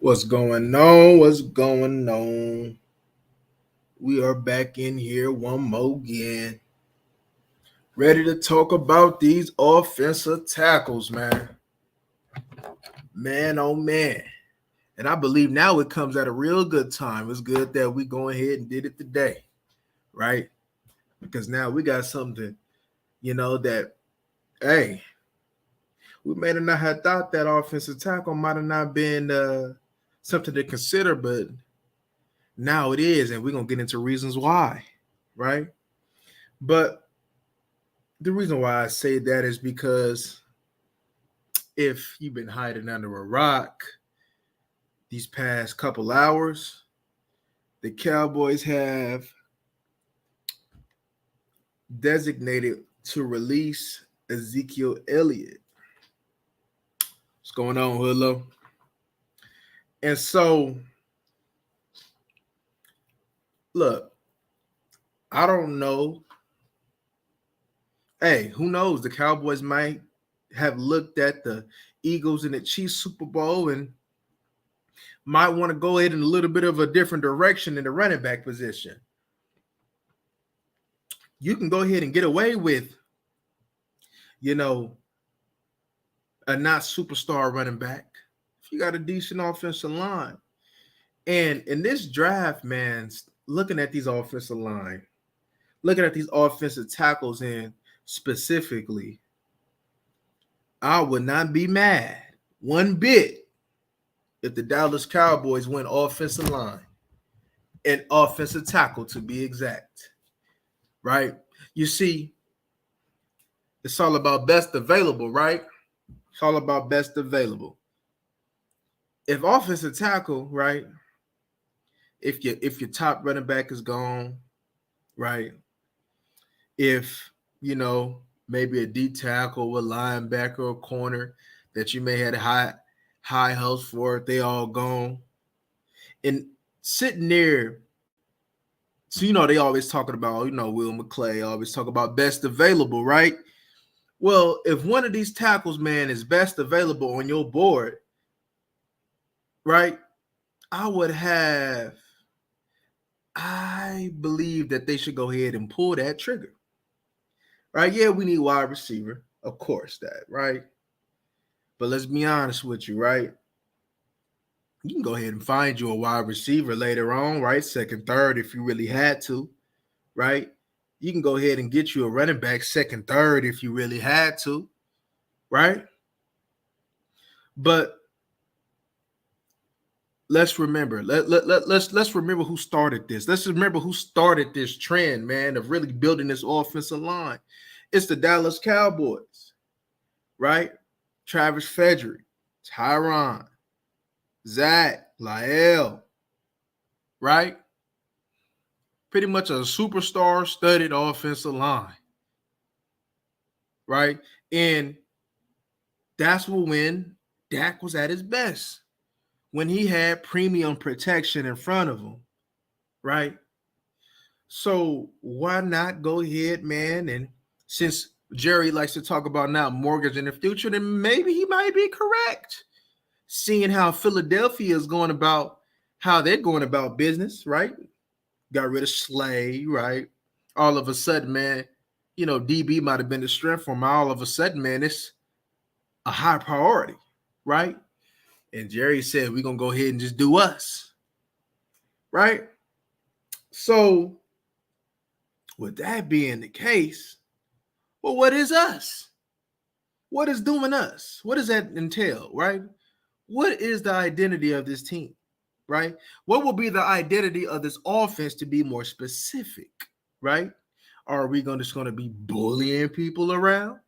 What's going on? What's going on? We are back in here one more again. Ready to talk about these offensive tackles, man. Man, oh man. And I believe now it comes at a real good time. It's good that we go ahead and did it today, right? Because now we got something, that, hey, we may have not have thought that offensive tackle might have not been something to consider, but now it is, and we're gonna get into reasons why, right? But the reason why I say that is because if you've been hiding under a rock these past couple hours, the Cowboys have designated to release Ezekiel Elliott. What's going on, Hoodlo? And so, look, I don't know. Hey, who knows? The Cowboys might have looked at the Eagles and the Chiefs Super Bowl and might want to go ahead in a little bit of a different direction in the running back position. You can go ahead and get away with, a not superstar running back if you got a decent offensive line. And in this draft, man, looking at these offensive line, looking at these offensive tackles, and specifically, I would not be mad one bit if the Dallas Cowboys went offensive line and offensive tackle, to be exact. Right? You see, it's all about best available, right? It's all about best available. If offensive tackle, right? If your top running back is gone, right? If maybe a D tackle, a linebacker, a corner that you may have high hopes for, if they all gone, and sitting there. So they always talking about Will McClay always talk about best available, right? Well, if one of these tackles, man, is best available on your board, right? I believe that they should go ahead and pull that trigger. Right? Yeah, we need wide receiver. Of course, that, right? But let's be honest with you, right? You can go ahead and find you a wide receiver later on, right? Second, third, if you really had to, right? You can go ahead and get you a running back second, third, if you really had to, right? But let's remember, let's remember who started this. Let's remember who started this trend, man, of really building this offensive line. It's the Dallas Cowboys, right? Travis Frederick, Tyron, Zach, Lael, right? Pretty much a superstar studded offensive line, right? And that's when Dak was at his best, when he had premium protection in front of him, right? So why not go ahead, man? And since Jerry likes to talk about now mortgage in the future, then maybe he might be correct. Seeing how Philadelphia is going about, how they're going about business, right? Got rid of Slay, right? All of a sudden, man, DB might have been the strength for him. All of a sudden, man, it's a high priority, right? And Jerry said, we're going to go ahead and just do us, right? So with that being the case, well, what is us? What is doing us? What does that entail, right? What is the identity of this team, right? What will be the identity of this offense, to be more specific, right? Are we just going to be bullying people around?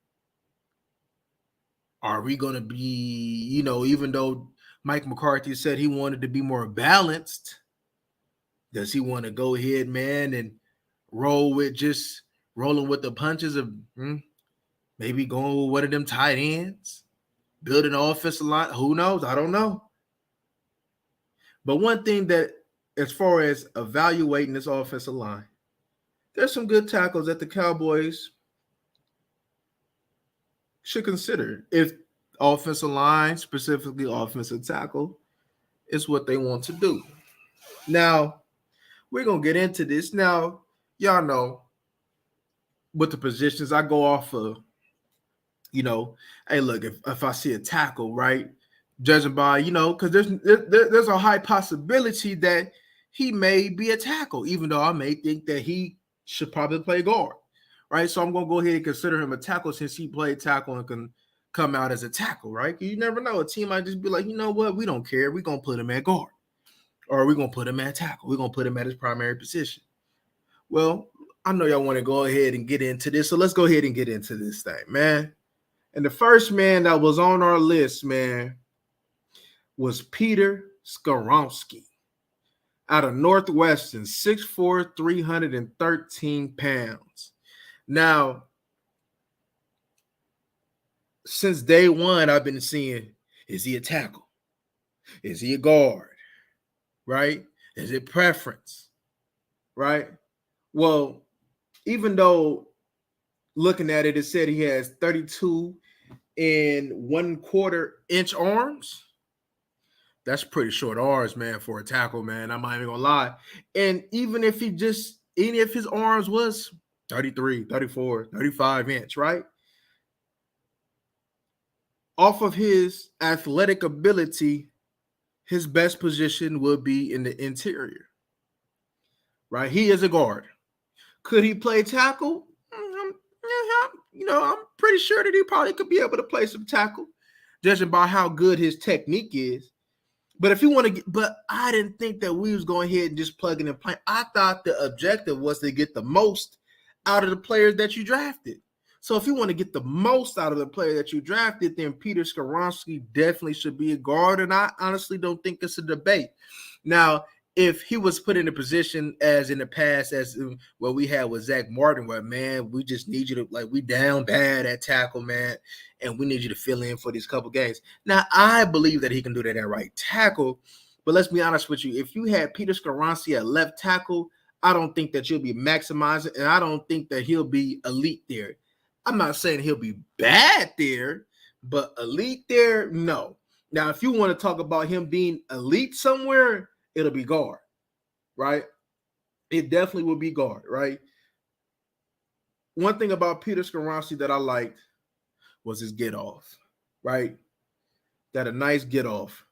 Are we going to be, even though Mike McCarthy said he wanted to be more balanced, does he want to go ahead, man, and rolling with the punches of maybe going with one of them tight ends, building an offensive line? Who knows? I don't know. But one thing that, as far as evaluating this offensive line, there's some good tackles that the Cowboys should consider. If offensive line, specifically offensive tackle, is what they want to do. Now, we're going to get into this. Now, y'all know with the positions, I go off of, hey, look, if I see a tackle, right, judging by, because there's a high possibility that he may be a tackle, even though I may think that he should probably play guard, right? So I'm going to go ahead and consider him a tackle since he played tackle and can come out as a tackle, right? You never know. A team might just be like, you know what? We don't care. We're going to put him at guard, or we're going to put him at tackle. We're going to put him at his primary position. Well, I know y'all want to go ahead and get into this, so let's go ahead and get into this thing, man. And the first man that was on our list, man, was Peter Skoronski out of Northwestern, 6'4", 313 pounds. Now, since day one, I've been seeing, is he a tackle? Is he a guard? Right? Is it preference? Right? Well, even though looking at it, it said he has 32 and 1/4 inch arms. That's pretty short arms, man, for a tackle, man. I'm not even gonna lie. And even if his arms was 33, 34, 35 inch, right? Off of his athletic ability, his best position would be in the interior, right? He is a guard. Could he play tackle? I'm pretty sure that he probably could be able to play some tackle, judging by how good his technique is. But if you want to get, but I didn't think that we was going ahead and just plugging and playing. I thought the objective was to get the most out of the players that you drafted. So if you want to get the most out of the player that you drafted, then Peter Skoronski definitely should be a guard. And I honestly don't think it's a debate. Now, if he was put in a position as in the past, as what we had with Zach Martin, where, man, we just need you to, like, we down bad at tackle, man, and we need you to fill in for these couple games. Now, I believe that he can do that at right tackle, but let's be honest with you. If you had Peter Skoronski at left tackle, I don't think that you'll be maximizing, and I don't think that he'll be elite there. I'm not saying he'll be bad there, but elite there, no. Now, if you want to talk about him being elite somewhere, it'll be guard, right? It definitely will be guard, right? One thing about Peter Skoronski that I liked was his get off, right? That a nice get off,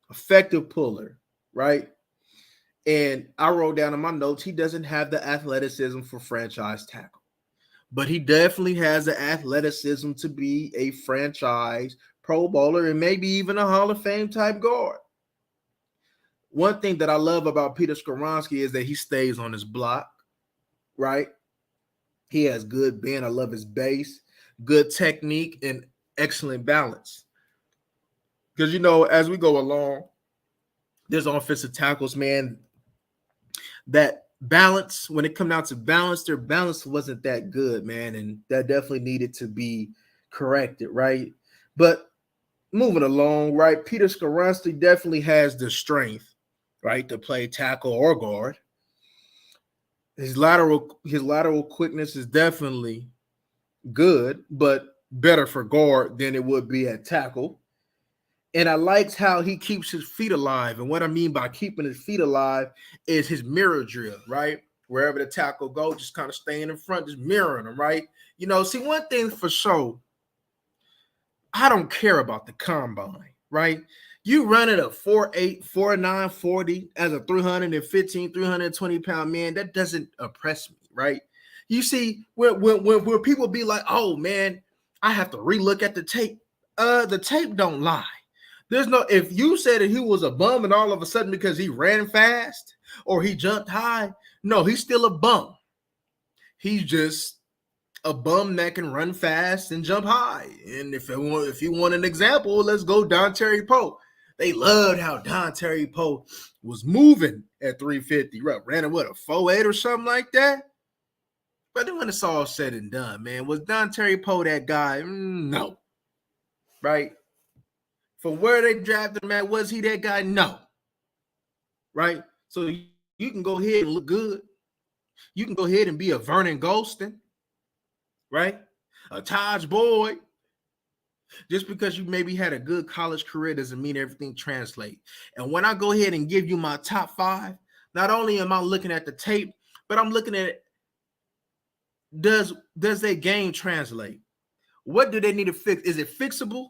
effective puller, right? And I wrote down in my notes, he doesn't have the athleticism for franchise tackle, but he definitely has the athleticism to be a franchise Pro Bowler and maybe even a Hall of Fame type guard. One thing that I love about Peter Skoronski is that he stays on his block, right? He has good bend. I love his base, good technique, and excellent balance. Because, as we go along, there's offensive tackles, man, that balance, when it comes down to balance, their balance wasn't that good, man, and that definitely needed to be corrected, right? But moving along, right, Peter Skoronski definitely has the strength, right, to play tackle or guard. His lateral quickness is definitely good, but better for guard than it would be at tackle. And I liked how he keeps his feet alive. And what I mean by keeping his feet alive is his mirror drill, right? Wherever the tackle goes, just kind of staying in front, just mirroring them, right? See, one thing for sure, I don't care about the combine, right? You run it a 4'8", 4'9", 40 as a 315, 320-pound man, that doesn't oppress me, right? You see, where people be like, oh, man, I have to relook at the tape. The tape don't lie. There's no, if you said that he was a bum and all of a sudden because he ran fast or he jumped high, no, he's still a bum. He's just a bum that can run fast and jump high. And if you want an example, let's go Dontari Poe. They loved how Dontari Poe was moving at 350. Right? Ran a 4.8 or something like that. But then when it's all said and done, man, was Dontari Poe that guy? No. Right? From where they drafted him at, was he that guy? No. Right? So you can go ahead and look good. You can go ahead and be a Vernon Golston. Right? A Taj Boyd. Just because you maybe had a good college career doesn't mean everything translates. And when I go ahead and give you my top 5, not only am I looking at the tape, but I'm looking at, does their game translate? What do they need to fix? Is it fixable?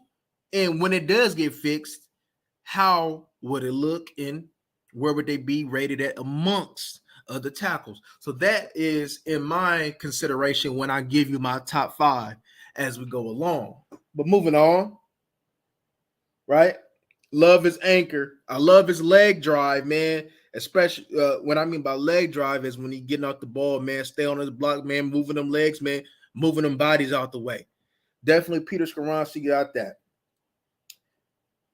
And when it does get fixed, how would it look, and where would they be rated at amongst other tackles? So that is in my consideration when I give you my top 5 as we go along. But moving on, right? Love his anchor. I love his leg drive, man. Especially when I mean by leg drive is when he getting off the ball, man. Stay on his block, man. Moving them legs, man. Moving them bodies out the way. Definitely Peter Skoronski got that.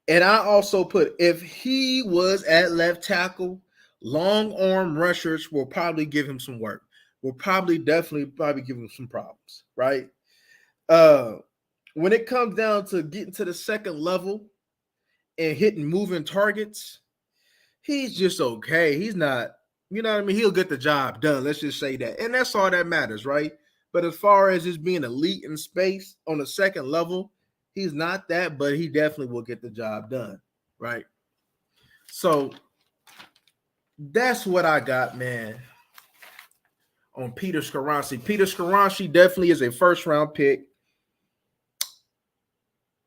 And I also put, if he was at left tackle, long arm rushers will probably give him some work. Will probably definitely give him some problems, right? When it comes down to getting to the second level and hitting moving targets, he's just okay. He's not, you know what I mean? He'll get the job done. Let's just say that. And that's all that matters, right? But as far as just being elite in space on the second level, he's not that, but he definitely will get the job done, right? So that's what I got, man, on Peter Skoronski. Peter Skoronski definitely is a first-round pick.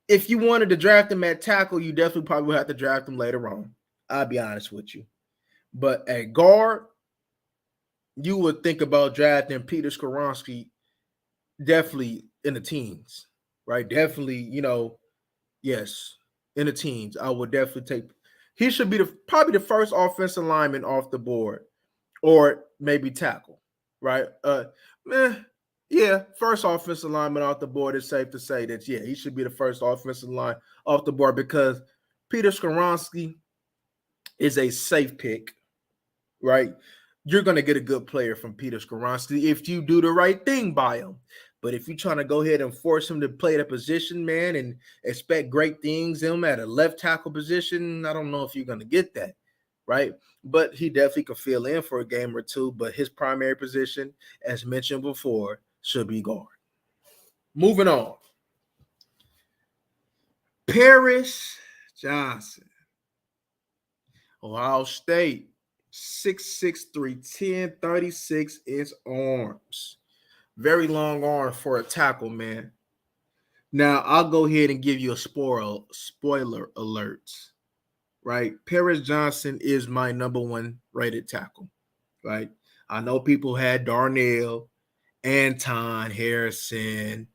If you wanted to draft him at tackle, you definitely probably would have to draft him later on. I'll be honest with you. But at guard, you would think about drafting Peter Skoronski definitely in the teens, right? Definitely, yes, in the teens. I would definitely take. He should be probably the first offensive lineman off the board, or maybe tackle, right? Yeah, first offensive lineman off the board. Is safe to say that, yeah, he should be the first offensive line off the board because Peter Skoronski is a safe pick, right? You're going to get a good player from Peter Skoronski if you do the right thing by him. But if you're trying to go ahead and force him to play the position, man, and expect great things him at a left tackle position, I don't know if you're going to get that, right? But he definitely could fill in for a game or two. But his primary position, as mentioned before, should be guard. Moving on. Paris Johnson, Ohio State. 6'6", 310, 36-inch arms. Very long arms for a tackle, man. Now, I'll go ahead and give you a spoiler alert, right? Paris Johnson is my number 1 rated tackle, right? I know people had Darnell, Anton Harrison,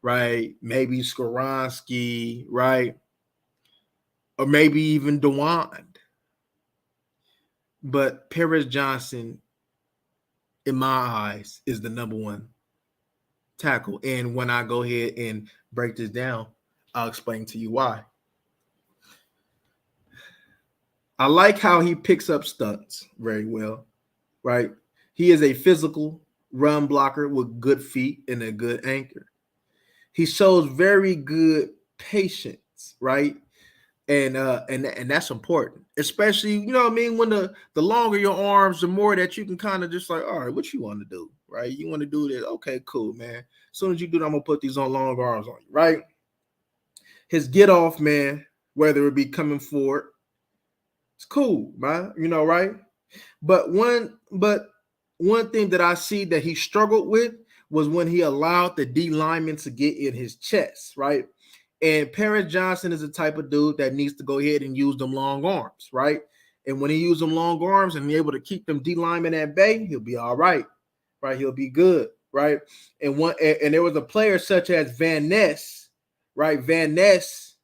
right? Maybe Skoronski, right? Or maybe even DeWan. But Paris Johnson, in my eyes, is the number 1 tackle. And when I go ahead and break this down, I'll explain to you why. I like how he picks up stunts very well, right? He is a physical run blocker with good feet and a good anchor. He shows very good patience, right? And that's important, especially, you know what I mean, when the longer your arms, the more that you can kind of just like, all right, what you want to do, right? You want to do this, okay, cool, man. As soon as you do that, I'm gonna put these on long arms on you, right? His get off, man, whether it be coming forward, it's cool, man, right? But one thing that I see that he struggled with was when he allowed the D lineman to get in his chest, right? And Paris Johnson is the type of dude that needs to go ahead and use them long arms, right? And when he uses them long arms and be able to keep them D linemen at bay, he'll be all right, right? He'll be good, right? And there was a player such as Van Ness, right? Van Ness,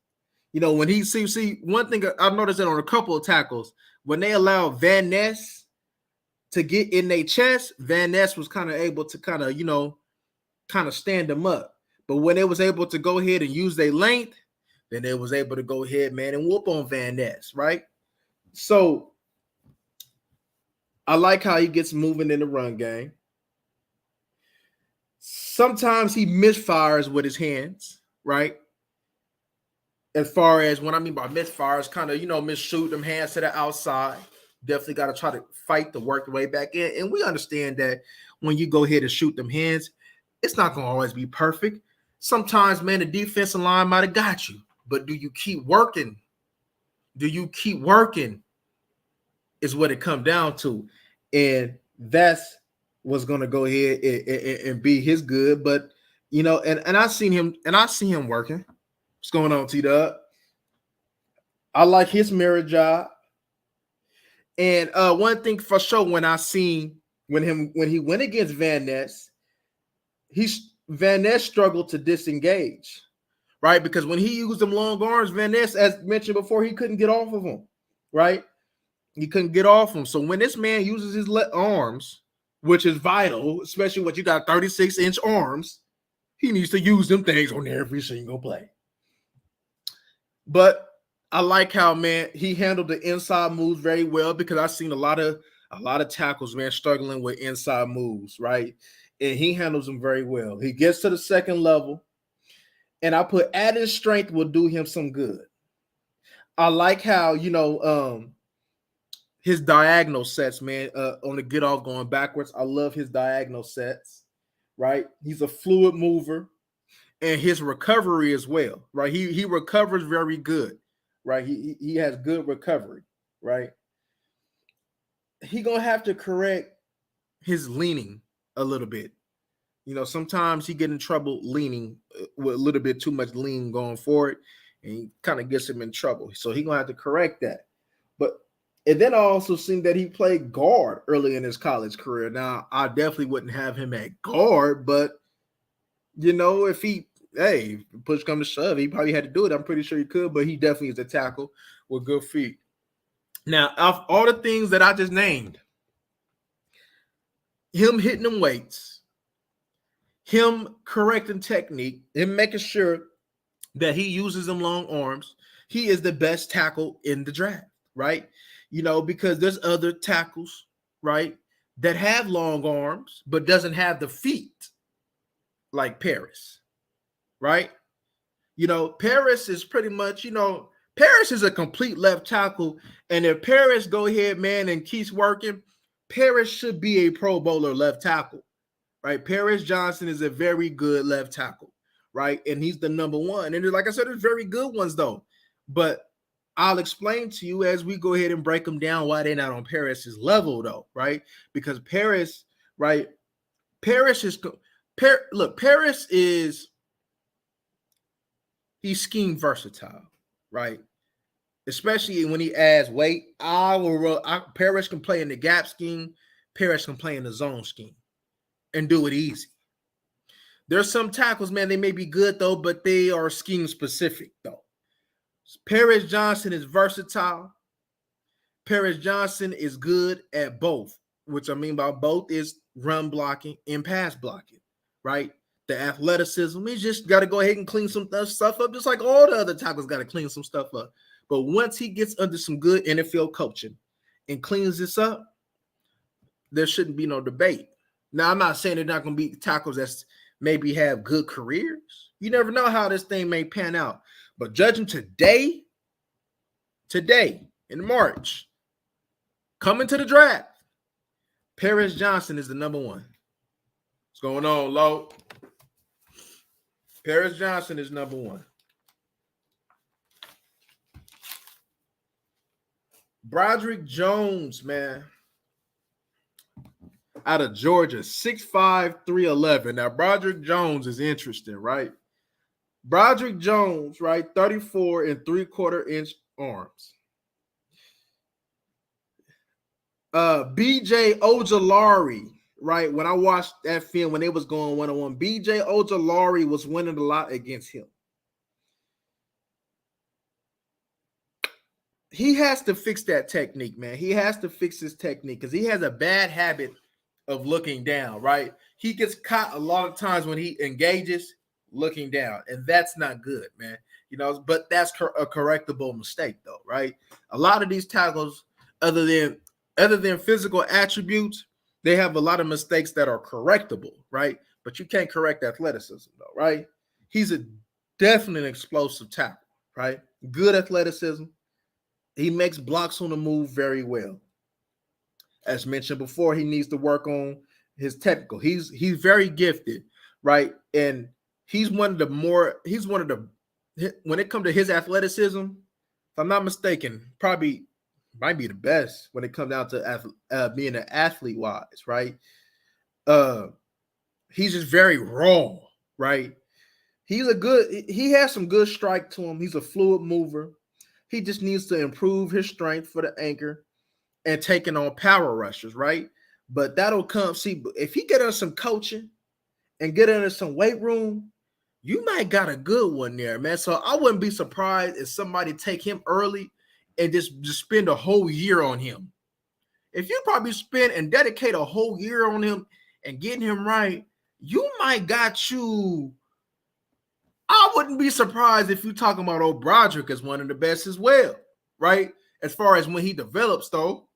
when he see one thing I've noticed it on a couple of tackles, when they allow Van Ness to get in their chest, Van Ness was kind of able to kind of stand them up. But when they was able to go ahead and use their length, then they was able to go ahead, man, and whoop on Van Ness, right? So I like how he gets moving in the run game. Sometimes he misfires with his hands, right? As far as what I mean by misfires, kind of, misshoot them hands to the outside. Definitely got to try to fight to work the way back in. And we understand that when you go ahead and shoot them hands, it's not going to always be perfect. Sometimes, man, the defensive line might have got you, but do you keep working? Do you keep working? Is what it comes down to, and that's what's going to go ahead and be his good. But you know, and I see him working. What's going on, T-Dub? I like his mirror job. And one thing for sure, when he went against Van Ness, Van Ness struggled to disengage, right? Because when he used them long arms, Van Ness, as mentioned before, he couldn't get off of them, right? He couldn't get off him. So when this man uses his arms, which is vital, especially when you got 36-inch arms, he needs to use them things on every single play. But I like how, man, he handled the inside moves very well, because I've seen a lot of tackles, man, struggling with inside moves, right? And he handles them very well. He gets to the second level, and I put added strength will do him some good. I like how, his diagonal sets, man, on the get off going backwards. I love his diagonal sets, right? He's a fluid mover, and his recovery as well, right? He recovers very good, right? He has good recovery, right? He gonna have to correct his leaning a little bit. You know, sometimes he get in trouble leaning with a little bit too much lean going forward, and he kind of gets him in trouble. So he gonna have to correct that. But and then I also seen that he played guard early in his college career. Now, I definitely wouldn't have him at guard, but if push come to shove, he probably had to do it. I'm pretty sure he could, but he definitely is a tackle with good feet. Now, of all the things that I just named, him hitting them weights, him correcting technique, and making sure that he uses them long arms, he is the best tackle in the draft, right? Because there's other tackles, right, that have long arms but doesn't have the feet like Paris, right? Paris is pretty much, Paris is a complete left tackle, and if Paris go ahead, man, and keeps working, Paris should be a Pro Bowler left tackle, right? Paris Johnson is a very good left tackle, right? And he's the number one. And like I said, there's very good ones, though. But I'll explain to you as we go ahead and break them down why they're not on Paris's level, though, right? Because Paris, right? Paris is he's scheme versatile, right? Especially when he adds weight. Paris can play in the gap scheme. Paris can play in the zone scheme and do it easy. There's some tackles, man, they may be good, though, but they are scheme specific, though. Paris Johnson is versatile. Paris Johnson is good at both, which I mean by both is run blocking and pass blocking, right? The athleticism, he's just got to go ahead and clean some stuff up, just like all the other tackles got to clean some stuff up. But once he gets under some good NFL coaching and cleans this up, there shouldn't be no debate. Now, I'm not saying they're not going to be tackles that maybe have good careers. You never know how this thing may pan out. But judging today, in March, coming to the draft, Paris Johnson is the number one. What's going on, Lo? Paris Johnson is number one. Broderick Jones, man, out of Georgia, 6'5", 311. Now, Broderick Jones is interesting, right? Broderick Jones, right, 34 and 3/4 inch arms. BJ Ojulari, right, when I watched that film when they was going one-on-one, BJ Ojulari was winning a lot against him. He has to fix that technique, man. He has to fix his technique because he has a bad habit of looking down, right? He gets caught a lot of times when he engages looking down, and that's not good, man. But that's a correctable mistake, though, right? A lot of these tackles, other than physical attributes, they have a lot of mistakes that are correctable, right? But you can't correct athleticism, though, right? He's a definitely explosive tackle, right? Good athleticism. He makes blocks on the move very well. As mentioned before, he needs to work on his technical. He's very gifted, right? And he's one of the when it comes to his athleticism, if I'm not mistaken, probably might be the best when it comes down to being an athlete wise, right? Uh, he's just very raw, right? He has some good strike to him. He's a fluid mover. He just needs to improve his strength for the anchor and taking on power rushers, right? But that'll come. See, if he get us some coaching and get into some weight room, you might got a good one there, man. So I wouldn't be surprised if somebody take him early and just spend a whole year on him. If you probably spend and dedicate a whole year on him and getting him right, you might got you. I wouldn't be surprised if you're talking about old Broderick as one of the best as well, right? As far as when he develops, though,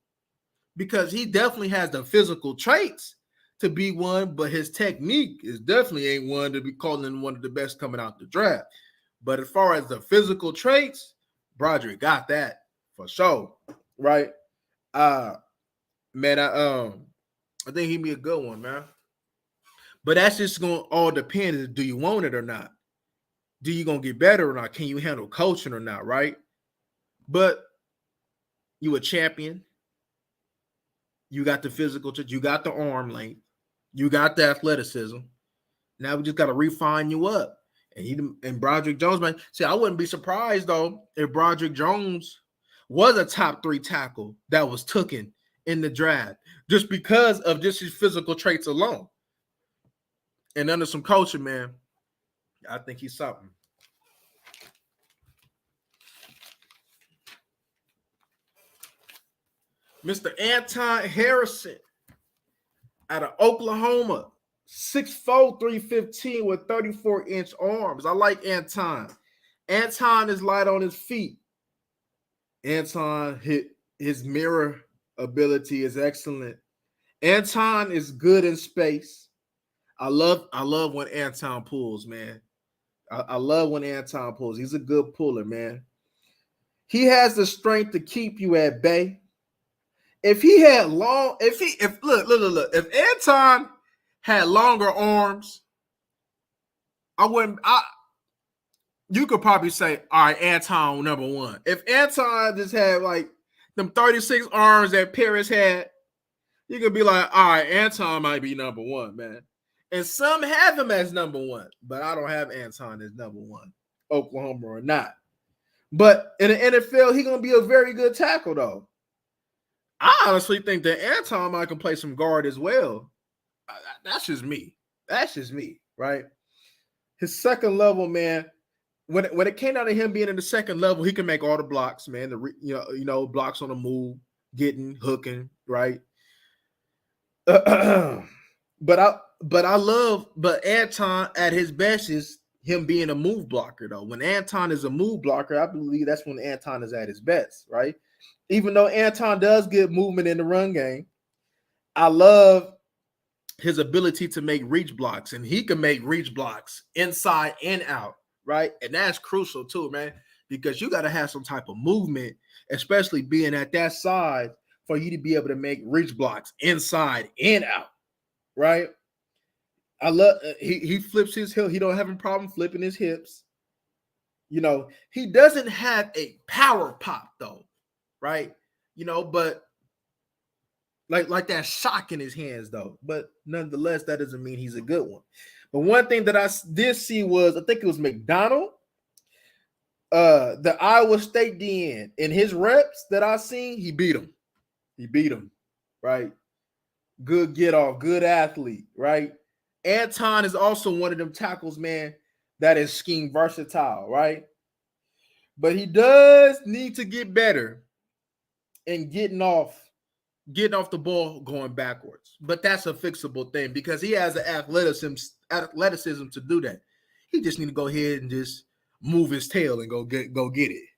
because he definitely has the physical traits to be one, but his technique is definitely ain't one to be calling one of the best coming out the draft. But as far as the physical traits, Broderick got that for sure, right? Man, I think he'd be a good one, man. But that's just gonna all depend. Do you want it or not? Do you gonna get better or not? Can you handle coaching or not, right? But you a champion. You got the physical, you got the arm length, you got the athleticism. Now we just got to refine you up. And Broderick Jones, man. See, I wouldn't be surprised though if Broderick Jones was a top 3 tackle that was taken in the draft just because of just his physical traits alone. And under some coaching, man, I think he's something. Mr. Anton Harrison out of Oklahoma, 6'4", 315 with 34-inch arms. I like Anton. Anton is light on his feet. Anton his mirror ability is excellent. Anton is good in space. I love when Anton pulls, man. I love when Anton pulls. He's a good puller, man. He has the strength to keep you at bay. If Anton had longer arms, you could probably say, all right, Anton number 1. If Anton just had like them 36 arms that Paris had, you could be like, all right, Anton might be number 1, man. And some have him as number 1, but I don't have Anton as number 1, Oklahoma or not. But in the NFL, he's going to be a very good tackle, though. I honestly think that Anton might can play some guard as well. That's just me. Right? His second level, man. When it came down to him being in the second level, he can make all the blocks, man. Blocks on the move, getting, hooking, right? But Anton at his best is him being a move blocker, though. When Anton is a move blocker, I believe that's when Anton is at his best, right? Even though Anton does get movement in the run game, I love his ability to make reach blocks, and he can make reach blocks inside and out, right? And that's crucial too, man, because you got to have some type of movement, especially being at that side, for you to be able to make reach blocks inside and out, right? I love he flips his hip. He don't have a problem flipping his hips. He doesn't have a power pop though, right? But like that shock in his hands though. But nonetheless, that doesn't mean he's a good one. But one thing that I did see was, I think it was McDonald, the Iowa State DN, in his reps that I seen, he beat him, right? Good get off, good athlete, right? Anton is also one of them tackles, man, that is scheme versatile, right? But he does need to get better in getting off the ball going backwards. But that's a fixable thing because he has the athleticism to do that. He just need to go ahead and just move his tail and go get it.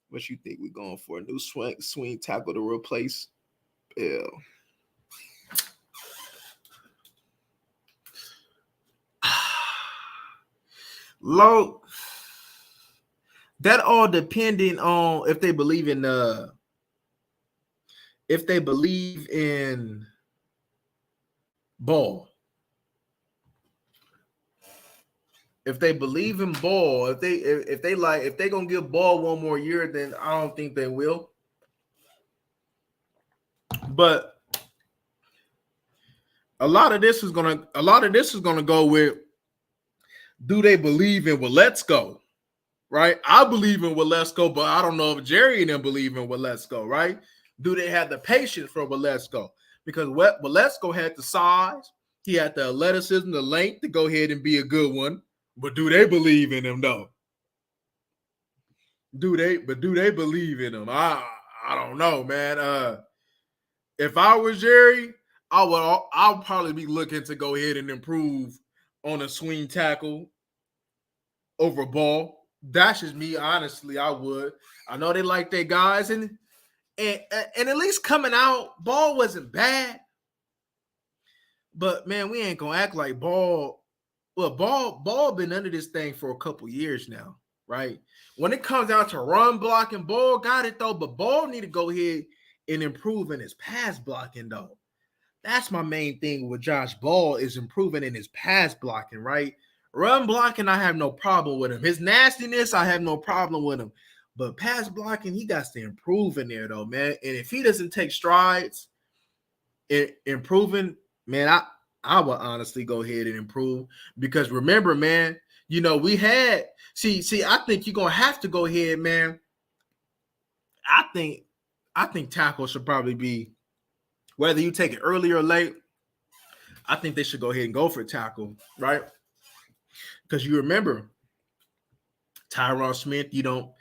What you think we're going for? A new swing tackle to replace Bell? Low. That all depending on if they believe in ball. if they believe in Ball, if they gonna give Ball one more year, then I don't think they will. But a lot of this is gonna go with, do they believe in let's go? Right? I believe in let's go, but I don't know if Jerry and them believe in let's go, right? Do they have the patience for let's go? Because let's go had the size, he had the athleticism, the length to go ahead and be a good one. But do they believe in him though? Do they believe in him? I don't know, man. If I was Jerry, I'll probably be looking to go ahead and improve on a swing tackle over Ball. That's just me, honestly. I would. I know they like their guys, and at least coming out, Ball wasn't bad. But man, we ain't gonna act like Ball. Well, Ball been under this thing for a couple years now, right? When it comes down to run blocking, Ball got it though, but Ball need to go ahead and improve in his pass blocking though. That's my main thing with Josh Ball, is improving in his pass blocking, right? Run blocking, I have no problem with him. His nastiness, I have no problem with him. But pass blocking, he got to improve in there though, man. And if he doesn't take strides in improving, man, I will honestly go ahead and improve, because remember, man, you know, we had see, I think you're gonna have to go ahead, man. I think tackle should probably be, whether you take it early or late, I think they should go ahead and go for tackle, right? Because you remember Tyron Smith, you don't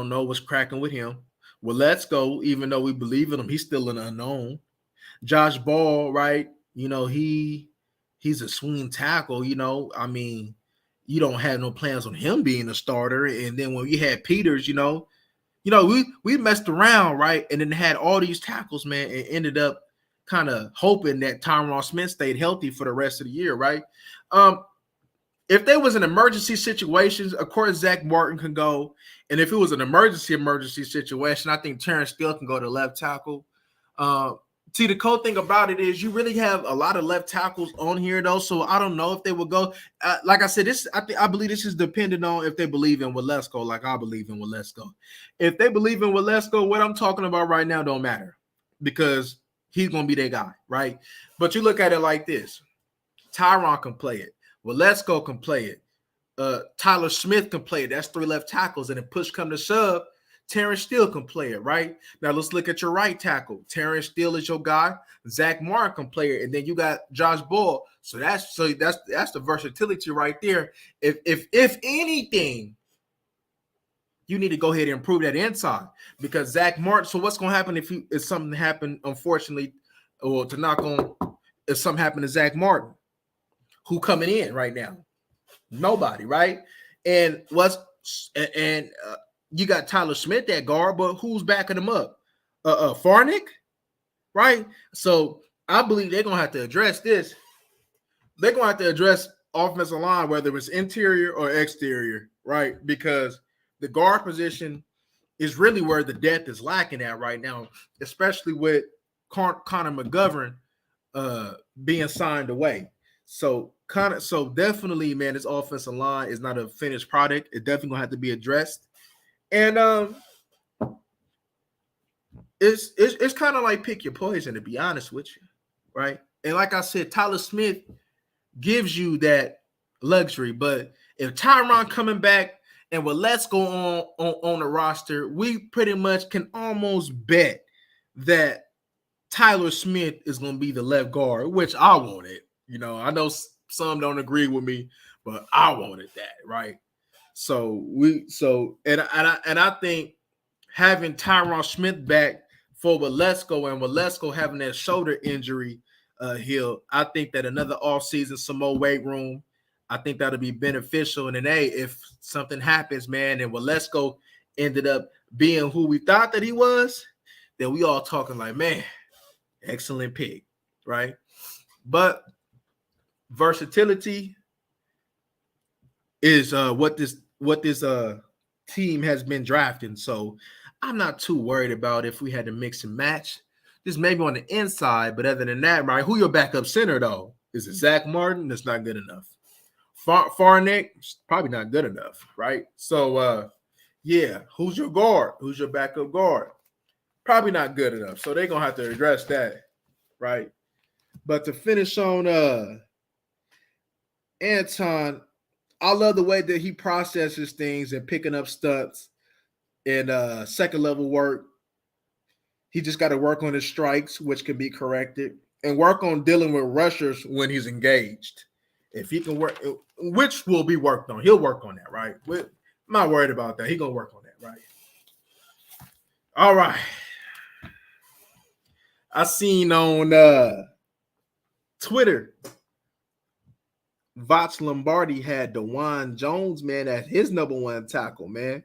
know what's cracking with him. Well, let's go, even though we believe in him, he's still an unknown. Josh Ball, right? You know, he's a swing tackle, you know. I mean, you don't have no plans on him being a starter. And then when you had Peters, you know, we messed around, right? And then had all these tackles, man, and ended up kind of hoping that Tyron Smith stayed healthy for the rest of the year, right? If there was an emergency situation, of course, Zach Martin can go. And if it was an emergency situation, I think Terrence Steele can go to left tackle. See, the cool thing about it is you really have a lot of left tackles on here, though. So I don't know if they will go. Like I said, I believe this is dependent on if they believe in Waletzko, like I believe in Waletzko. If they believe in Waletzko, what I'm talking about right now don't matter, because he's going to be their guy, right? But you look at it like this. Tyron can play it. Waletzko can play it. Tyler Smith can play it. That's 3 left tackles. And if push come to shove, Terrence Steele can play it, right? Now let's look at your right tackle. Terrence Steele is your guy. Zach Martin can play it, and then you got Josh Ball. So that's the versatility right there. If anything, you need to go ahead and improve that inside, because Zach Martin. So what's going to happen if something happened, unfortunately, or to knock on, if something happened to Zach Martin, who coming in right now? Nobody, right? And you got Tyler Smith at guard, but who's backing him up? Farnick, right? So I believe they're gonna have to address this. They're gonna have to address offensive line, whether it's interior or exterior, right? Because the guard position is really where the depth is lacking at right now, especially with Connor McGovern being signed away. So definitely, man, this offensive line is not a finished product. It's definitely gonna have to be addressed. And it's kind of like pick your poison, to be honest with you, right? And like I said, Tyler Smith gives you that luxury. But if Tyron coming back and let's go on the roster, we pretty much can almost bet that Tyler Smith is going to be the left guard, which I wanted. You know, I know some don't agree with me, but I wanted that, right? I think having Tyron Smith back for Waletzko, and Waletzko having that shoulder injury healed, I think that another offseason, some more weight room, I think that'll be beneficial. And then, hey, if something happens, man, and Waletzko ended up being who we thought that he was, then we all talking like, man, excellent pick, right? But versatility is what this team has been drafting. So I'm not too worried about if we had to mix and match. Just maybe on the inside, but other than that, right? Who your backup center though? Is it Zach Martin? That's not good enough. Far neck, probably not good enough, right? So yeah, who's your guard? Who's your backup guard? Probably not good enough. So they're gonna have to address that, right? But to finish on Anton, I love the way that he processes things and picking up stunts and second level work. He just got to work on his strikes, which can be corrected, and work on dealing with rushers when he's engaged. If he can work, which will be worked on, he'll work on that, right? I'm not worried about that. He's gonna work on that, right? All right. I seen on Twitter, Vox Lombardi had Dawand Jones, man, as his number one tackle, man.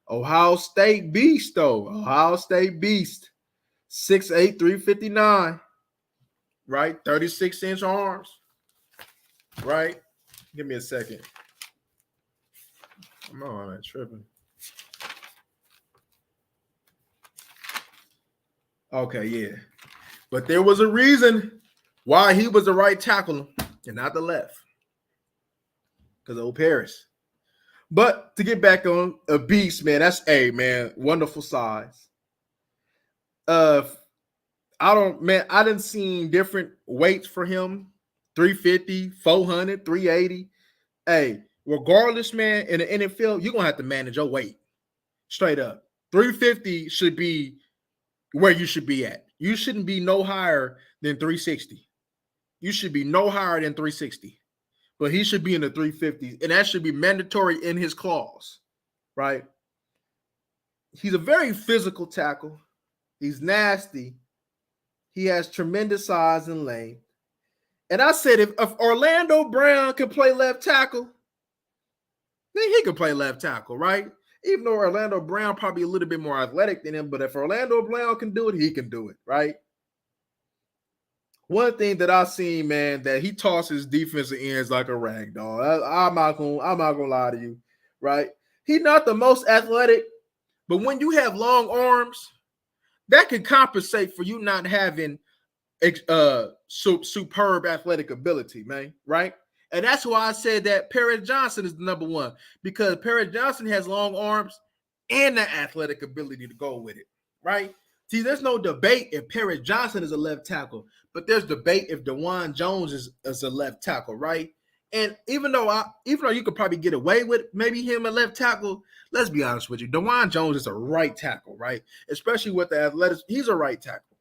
Ohio State beast, though. Ohio State beast. 6'8", 359. Right? 36-inch arms. Right? Give me a second. Come on, I'm tripping. Okay, yeah. But there was a reason why he was the right tackle and not the left. Because old Paris. But to get back on a beast, man, that's man, wonderful size. I didn't see different weights for him. 350, 400, 380. Hey, regardless, man, in the NFL, you're gonna have to manage your weight. Straight up. 350 should be where you should be at. You shouldn't be no higher than 360. You should be no higher than 360. But he should be in the 350s, and that should be mandatory in his clause, right? He's a very physical tackle. He's nasty. He has tremendous size and length. And I said, if Orlando Brown can play left tackle, then he can play left tackle, right? Even though Orlando Brown probably a little bit more athletic than him, but if Orlando Brown can do it, he can do it, right? One thing that I've seen, man, that he tosses defensive ends like a rag doll. I'm not gonna lie to you, right? He's not the most athletic, but when you have long arms, that can compensate for you not having superb athletic ability, man, right? And that's why I said that Paris Johnson is the number one, because Paris Johnson has long arms and the athletic ability to go with it, right? See, there's no debate if Paris Johnson is a left tackle, but there's debate if Dawand Jones is a left tackle, right? And even though you could probably get away with maybe him a left tackle, let's be honest with you, Dawand Jones is a right tackle, right? Especially with the athletics, he's a right tackle.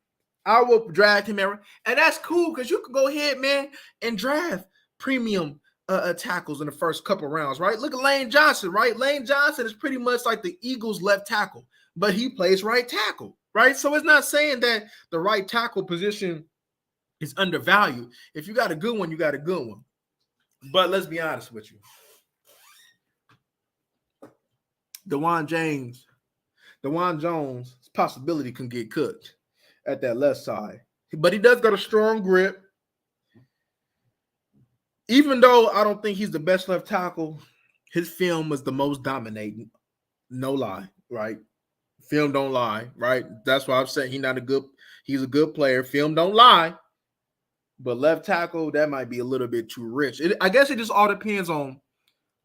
I will draft him, and that's cool because you can go ahead, man, and draft premium tackles in the first couple rounds, right? Look at Lane Johnson, right? Lane Johnson is pretty much like the Eagles' left tackle, but he plays right tackle, right? So it's not saying that the right tackle position is undervalued. If you got a good one, you got a good one. But let's be honest with you. Dawand Jones' possibility can get cooked at that left side. But he does got a strong grip. Even though I don't think he's the best left tackle, his film was the most dominating. No lie, right? Film don't lie, right? That's why I'm saying he's a good player. Film don't lie. But left tackle, that might be a little bit too rich. I guess it just all depends on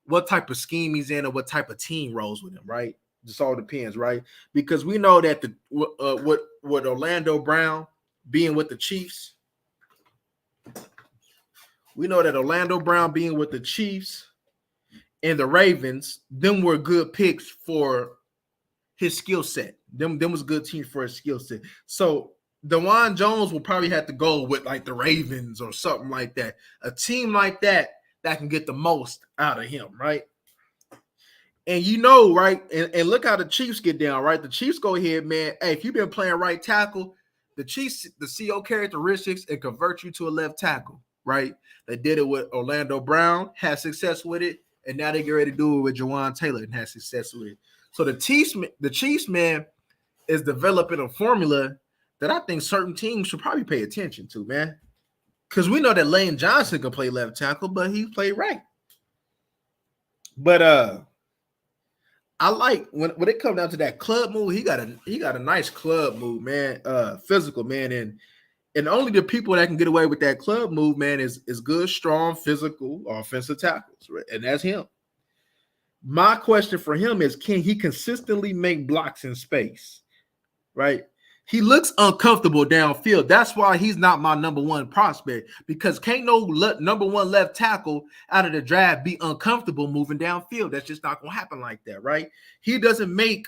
what type of scheme he's in or what type of team rolls with him, right? Just all depends, right? Because we know that what Orlando Brown being with the Chiefs, we know that Orlando Brown being with the Chiefs and the Ravens, them were good picks for his skill set. Them was good teams for his skill set. So Dawand Jones will probably have to go with like the Ravens or something like that. A team like that can get the most out of him, right? And you know, right? And look how the Chiefs get down, right? The Chiefs go ahead, man. Hey, if you've been playing right tackle, the Chiefs, the CO characteristics and convert you to a left tackle, right? They did it with Orlando Brown, had success with it, and now they get ready to do it with Jawan Taylor and had success with it. So the Chiefs, man, is developing a formula that I think certain teams should probably pay attention to, man. Because we know that Lane Johnson can play left tackle, but he played right. But I like when it comes down to that club move, he got a nice club move, man. Physical, man, And only the people that can get away with that club move, man, is good, strong, physical, offensive tackles, right? And that's him. My question for him is, can he consistently make blocks in space, right? He looks uncomfortable downfield. That's why he's not my number one prospect, because can't no number one left tackle out of the draft be uncomfortable moving downfield. That's just not going to happen like that, right? He doesn't make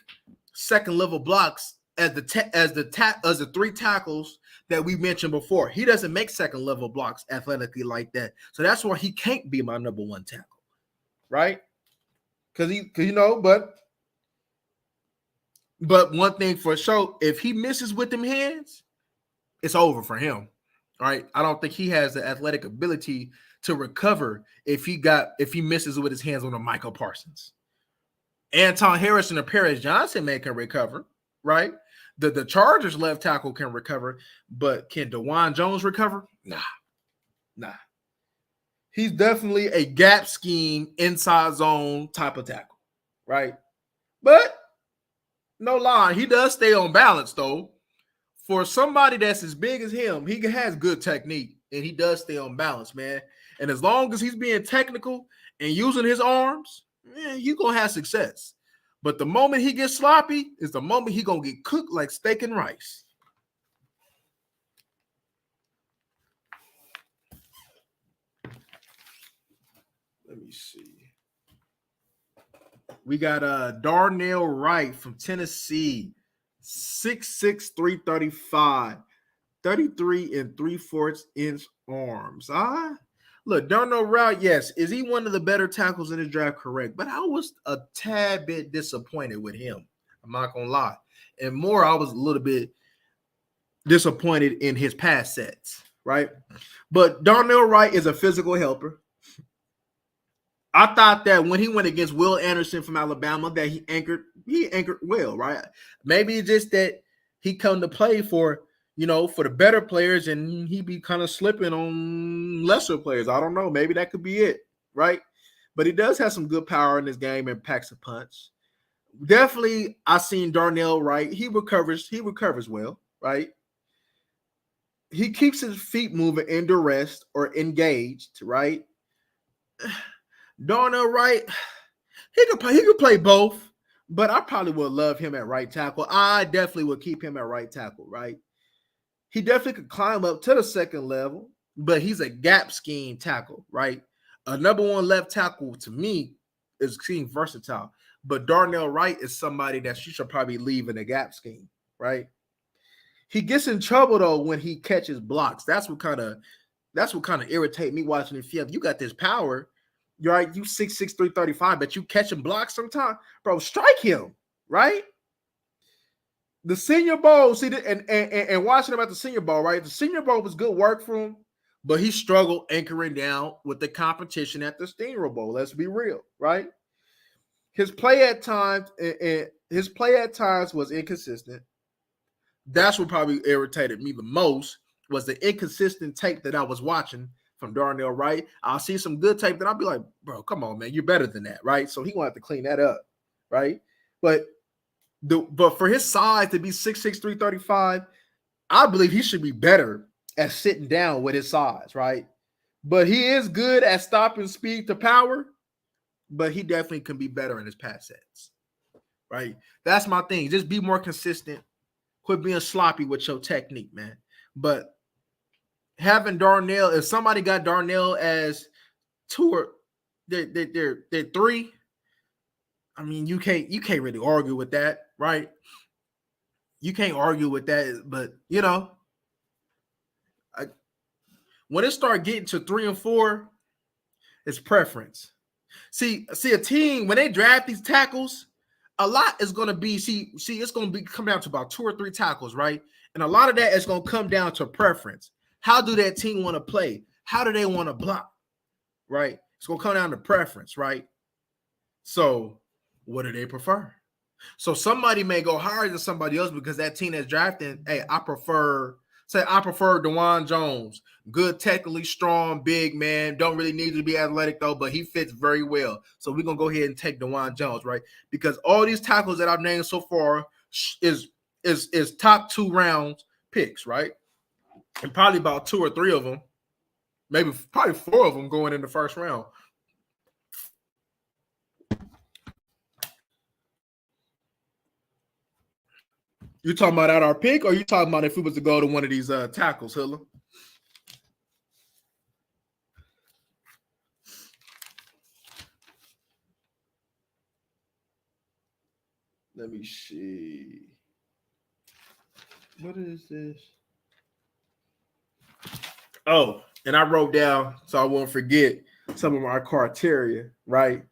second level blocks as the three tackles that we mentioned before. He doesn't make second level blocks athletically like that. So that's why he can't be my number one tackle, right? Because but one thing for sure, if he misses with them hands, it's over for him. All right. I don't think he has the athletic ability to recover if he misses with his hands on a Michael Parsons. Anton Harrison or Paris Johnson can recover, right? The Chargers left tackle can recover, but can DeJuan Jones recover? Nah. He's definitely a gap scheme, inside zone type of tackle, right? But no lie, he does stay on balance, though. For somebody that's as big as him, he has good technique, and he does stay on balance, man. And as long as he's being technical and using his arms, man, you're going to have success. But the moment he gets sloppy is the moment he's going to get cooked like steak and rice. Let me see. We got Darnell Wright from Tennessee, 6'6", 335, 33 3/4 inch arms. Look, Darnell Wright, yes, is he one of the better tackles in this draft? Correct. But I was a tad bit disappointed with him. I'm not going to lie. And more, I was a little bit disappointed in his pass sets, right? But Darnell Wright is a physical helper. I thought that when he went against Will Anderson from Alabama, that he anchored well, right? Maybe it's just that he come to play for the better players, and he be kind of slipping on lesser players. I don't know. Maybe that could be it, right? But he does have some good power in this game and packs a punch. Definitely, I seen Darnell Wright. He recovers well, right? He keeps his feet moving in duress or engaged, right? Darnell Wright, he could play both, but I probably would love him at right tackle. I definitely would keep him at right tackle, right? He definitely could climb up to the second level, but he's a gap scheme tackle, right? A number one left tackle to me is being versatile, but Darnell Wright is somebody that you should probably leave in a gap scheme, right? He gets in trouble though when he catches blocks. That's what kind of irritate me watching the field. You got this power. You're right, you 6'6", 335, but you catching blocks sometimes, bro. Strike him, right? The Senior Bowl, and watching him at the Senior Bowl, right? The Senior Bowl was good work for him, but he struggled anchoring down with the competition at the Senior Bowl. Let's be real, right? His play at times was inconsistent. That's what probably irritated me the most, was the inconsistent tape that I was watching from Darnell Wright. I'll see some good tape, then I'll be like, bro, come on, man, you're better than that, right? So he gonna have to clean that up, right? But for his size to be 6'6", 335, I believe he should be better at sitting down with his size, right? But he is good at stopping speed to power, but he definitely can be better in his pass sets, right? That's my thing. Just be more consistent. Quit being sloppy with your technique, man. But having Darnell, if somebody got Darnell as two or they're three, I mean, you can't really argue with that, right? You can't argue with that, but when it start getting to 3 and 4, it's preference. See a team when they draft these tackles, a lot is going to be it's going to be come down to about 2 or 3 tackles, right? And a lot of that is going to come down to preference. How do that team want to play? How do they want to block? Right? It's going to come down to preference, right? So, what do they prefer? So somebody may go higher than somebody else because that team that's drafting, hey, I prefer DeJuan Jones. Good, technically strong, big man. Don't really need to be athletic though, but he fits very well. So we're gonna go ahead and take DeJuan Jones, right? Because all these tackles that I've named so far is top 2 rounds picks, right? and probably about 2 or 3 of them, maybe probably 4 of them going in the first round. You talking about at our pick, or you talking about if we was to go to one of these tackles, Hilla? Let me see. What is this? Oh, and I wrote down so I won't forget some of my criteria, right?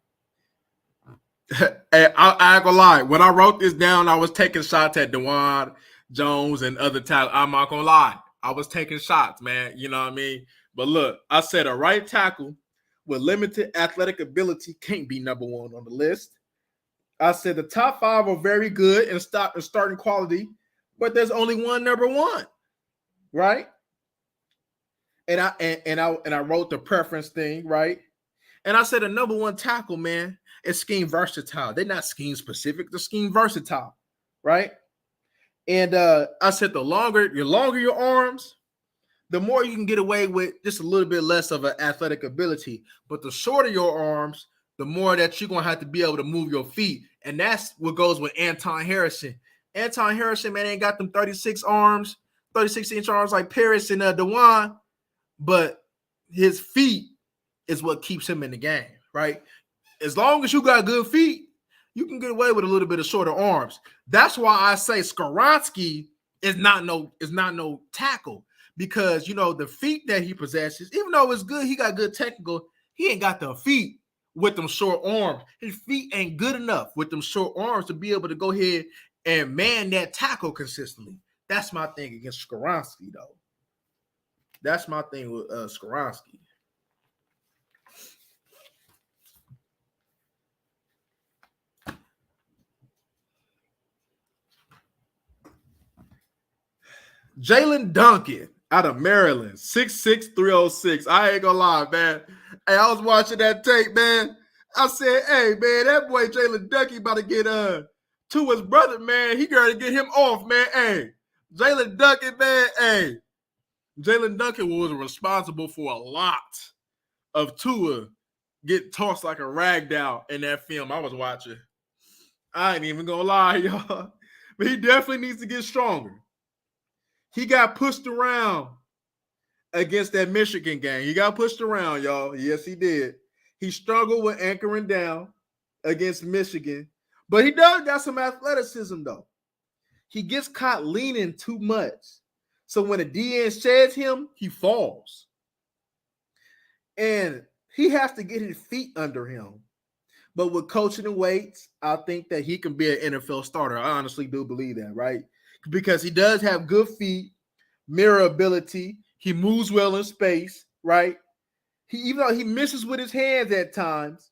Hey, I ain't gonna lie. When I wrote this down, I was taking shots at Dawand Jones and other tackles. I'm not gonna lie. I was taking shots, man. You know what I mean? But look, I said a right tackle with limited athletic ability can't be number one on the list. I said the top 5 are very good and starting quality, but there's only one number one, right? And I wrote the preference thing, right? And I said the number one tackle, man, is scheme versatile. They're not scheme specific, they're scheme versatile, right? And I said the longer your arms, the more you can get away with just a little bit less of an athletic ability. But the shorter your arms, the more that you're gonna have to be able to move your feet. And that's what goes with Anton Harrison. Anton Harrison, man, ain't got them 36 arms, 36-inch arms like Paris and Dawand, but his feet is what keeps him in the game, right? As long as you got good feet, you can get away with a little bit of shorter arms. That's why I say Skoronski is not no tackle, because the feet that he possesses, even though it's good, he got good technical, he ain't got the feet with them short arms. His feet ain't good enough with them short arms to be able to go ahead and man that tackle consistently. That's my thing against Skoronski, though. That's my thing with Skoronski. Jalen Duncan out of Maryland, 6'6", 306. I ain't gonna lie, man. Hey, I was watching that tape, man. I said, hey, man, that boy Jalen Duncan about to get to his brother, man. He got to get him off, man. Hey, Jalen Duncan, man. Hey, Jalen Duncan was responsible for a lot of Tua getting tossed like a rag doll in that film I was watching. I ain't even gonna lie, y'all. But he definitely needs to get stronger. He got pushed around against that Michigan game. He got pushed around, y'all. Yes, he did. He struggled with anchoring down against Michigan, but he does got some athleticism, though. He gets caught leaning too much. So when a DN sheds him, he falls. And he has to get his feet under him. But with coaching and weights, I think that he can be an NFL starter. I honestly do believe that, right? Because he does have good feet, mirror ability. He moves well in space, right? Even though he misses with his hands at times,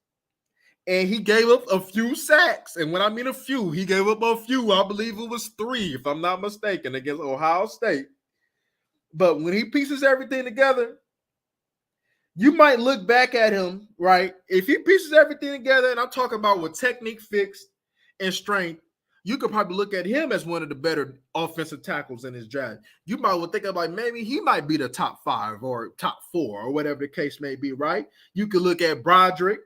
and he gave up a few sacks. And when I mean a few, he gave up a few. I believe it was 3, if I'm not mistaken, against Ohio State. But when he pieces everything together, you might look back at him, right? If he pieces everything together, and I'm talking about with technique fixed and strength, you could probably look at him as one of the better offensive tackles in his draft. You might well think about maybe he might be the top 5 or top 4 or whatever the case may be, right? You could look at Broderick,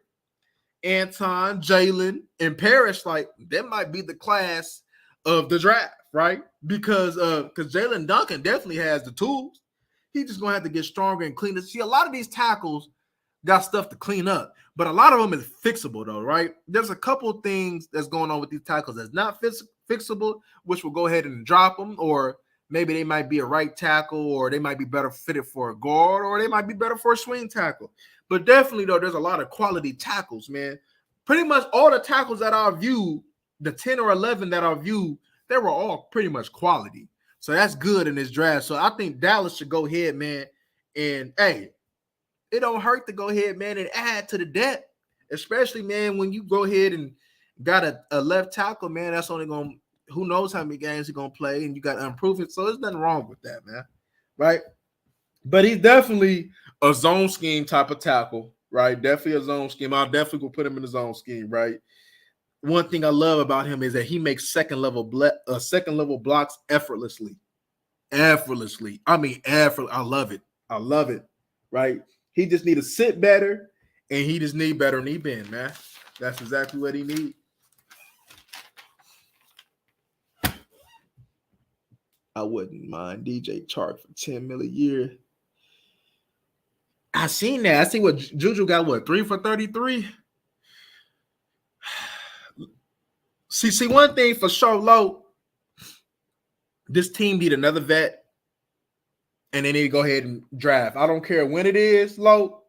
Anton, Jalen, and Parrish, like that might be the class of the draft, right? Because Jalen Duncan definitely has the tools. He's just gonna have to get stronger and cleaner. See, a lot of these tackles got stuff to clean up, but a lot of them is fixable, though, right? There's a couple things that's going on with these tackles that's not fixable, which will go ahead and drop them, or maybe they might be a right tackle, or they might be better fitted for a guard, or they might be better for a swing tackle. But definitely, though, there's a lot of quality tackles, man. Pretty much all the tackles that I viewed, the 10 or 11 that I viewed, they were all pretty much quality. So that's good in this draft. So I think Dallas should go ahead, man, and, hey, it don't hurt to go ahead, man, and add to the depth, especially, man, when you go ahead and got a left tackle, man, that's only going to, who knows how many games he's going to play, and you got to improve it. So there's nothing wrong with that, man, right? But he's definitely a zone scheme type of tackle, right? Definitely a zone scheme. I'll definitely go put him in the zone scheme, right? One thing I love about him is that he makes second level blocks effortlessly. effortlessly. I mean, I love it. I love it. Right? He just need to sit better, and he just need better knee bend, man. That's exactly what he need. I wouldn't mind DJ Chark for 10 mil a year. I seen that. I see what Juju got. What, 3 for 33? See, one thing for sure, low. This team need another vet, and they need to go ahead and draft. I don't care when it is, low,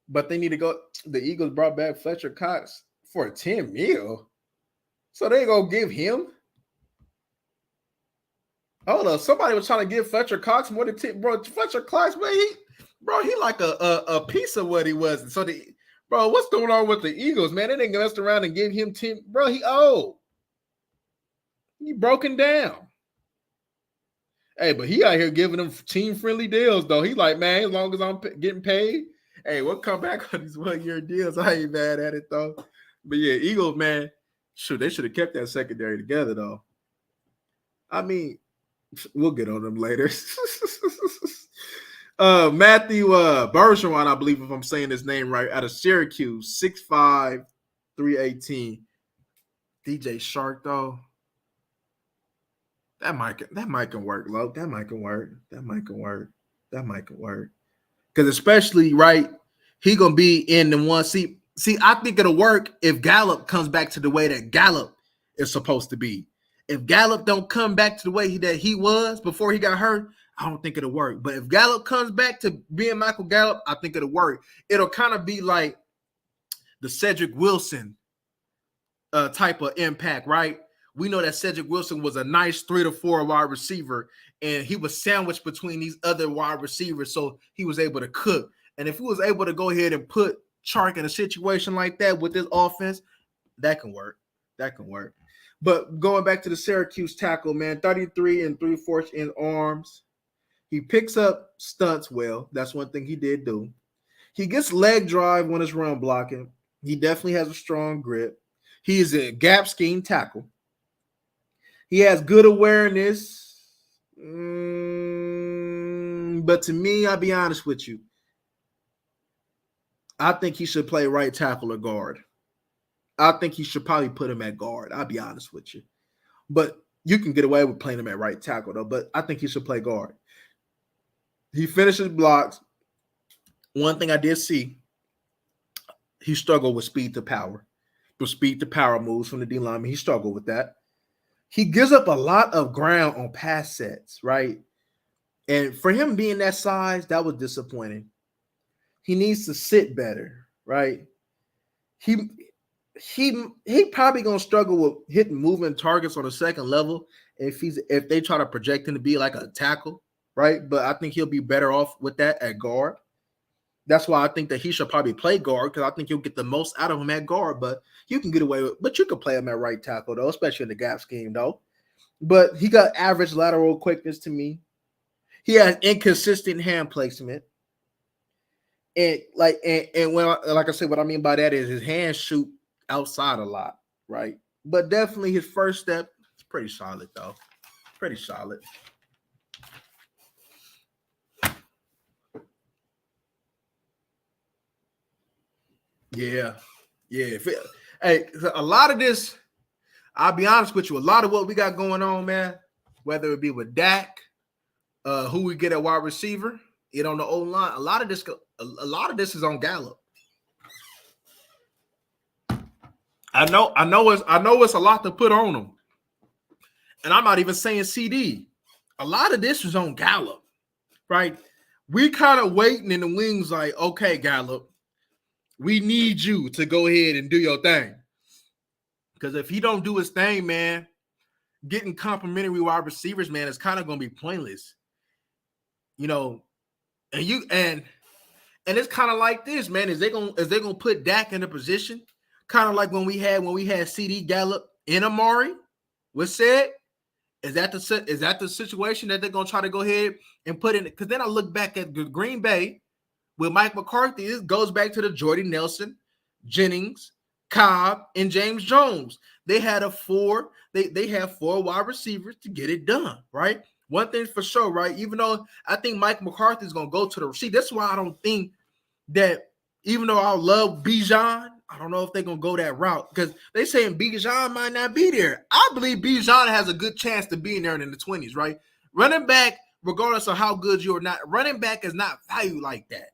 but they need to go. The Eagles brought back Fletcher Cox for 10 mil, so they gonna give him. Hold up, somebody was trying to give Fletcher Cox more than 10, bro. Fletcher Cox, man, he like a piece of what he was. So bro, what's going on with the Eagles, man? They didn't mess around and give him 10, bro. He old. He broken down. Hey, but he out here giving them team-friendly deals, though. He like, man, as long as I'm getting paid, hey, we'll come back on these one-year deals. I ain't mad at it, though. But, yeah, Eagles, man, shoot, they should have kept that secondary together, though. I mean, we'll get on them later. Matthew Bergeron, I believe, if I'm saying his name right, out of Syracuse, 6'5", 318. DJ Chark, though. That might can work, Lo. That might can work. Because especially, right, he going to be in the one. See, I think it'll work if Gallup comes back to the way that Gallup is supposed to be. If Gallup don't come back to the way that he was before he got hurt, I don't think it'll work. But if Gallup comes back to being Michael Gallup, I think it'll work. It'll kind of be like the Cedric Wilson type of impact, right? We know that Cedric Wilson was a nice 3 to 4 wide receiver, and he was sandwiched between these other wide receivers, so he was able to cook. And if he was able to go ahead and put Chark in a situation like that with this offense, that can work. But going back to the Syracuse tackle, man, 33 and 3/4 in arms. He picks up stunts well. That's one thing he did do. He gets leg drive when it's run blocking. He definitely has a strong grip. He is a gap scheme tackle. He has good awareness. But to me, I'll be honest with you. I think he should play right tackle or guard. I think he should probably put him at guard. I'll be honest with you. But you can get away with playing him at right tackle, though. But I think he should play guard. He finishes blocks. One thing I did see, he struggled with speed to power. The speed to power moves from the D lineman. He struggled with that. He gives up a lot of ground on pass sets, right? And for him being that size, that was disappointing. He needs to sit better, right? He probably gonna struggle with hitting moving targets on the second level if they try to project him to be like a tackle, right? But I think he'll be better off with that at guard. That's why I think that he should probably play guard, because I think you'll get the most out of him at guard. But you can get away with, but you can play him at right tackle though, especially in the gap scheme though. But he got average lateral quickness to me. He has inconsistent hand placement, and like I said, what I mean by that is his hands shoot outside a lot, right? But definitely his first step is pretty solid though, pretty solid. Yeah. Hey, a lot of this, I'll be honest with you, a lot of what we got going on, man, whether it be with Dak, who we get at wide receiver, it on the O line, a lot of this is on Gallup. I know it's a lot to put on him, and I'm not even saying CD. A lot of this is on Gallup, right? We kind of waiting in the wings, like, okay, Gallup, we need you to go ahead and do your thing. Because if he don't do his thing, man, getting complimentary wide receivers, man, is kind of going to be pointless. You know, and it's kind of like this, man. Is they gonna put Dak in a position, kind of like when we had CD Gallup in Amari was said? Is that the situation that they're gonna try to go ahead and put in? Because then I look back at Green Bay with Mike McCarthy. It goes back to the Jordy Nelson, Jennings, Cobb, and James Jones. They had four wide receivers to get it done, right? One thing for sure, right? Even though I think Mike McCarthy is going to go to the – see, that's why I don't think that even though I love Bijan, I don't know if they're going to go that route because they saying Bijan might not be there. I believe Bijan has a good chance to be in there in the 20s, right? Running back, regardless of how good you are not, running back is not valued like that,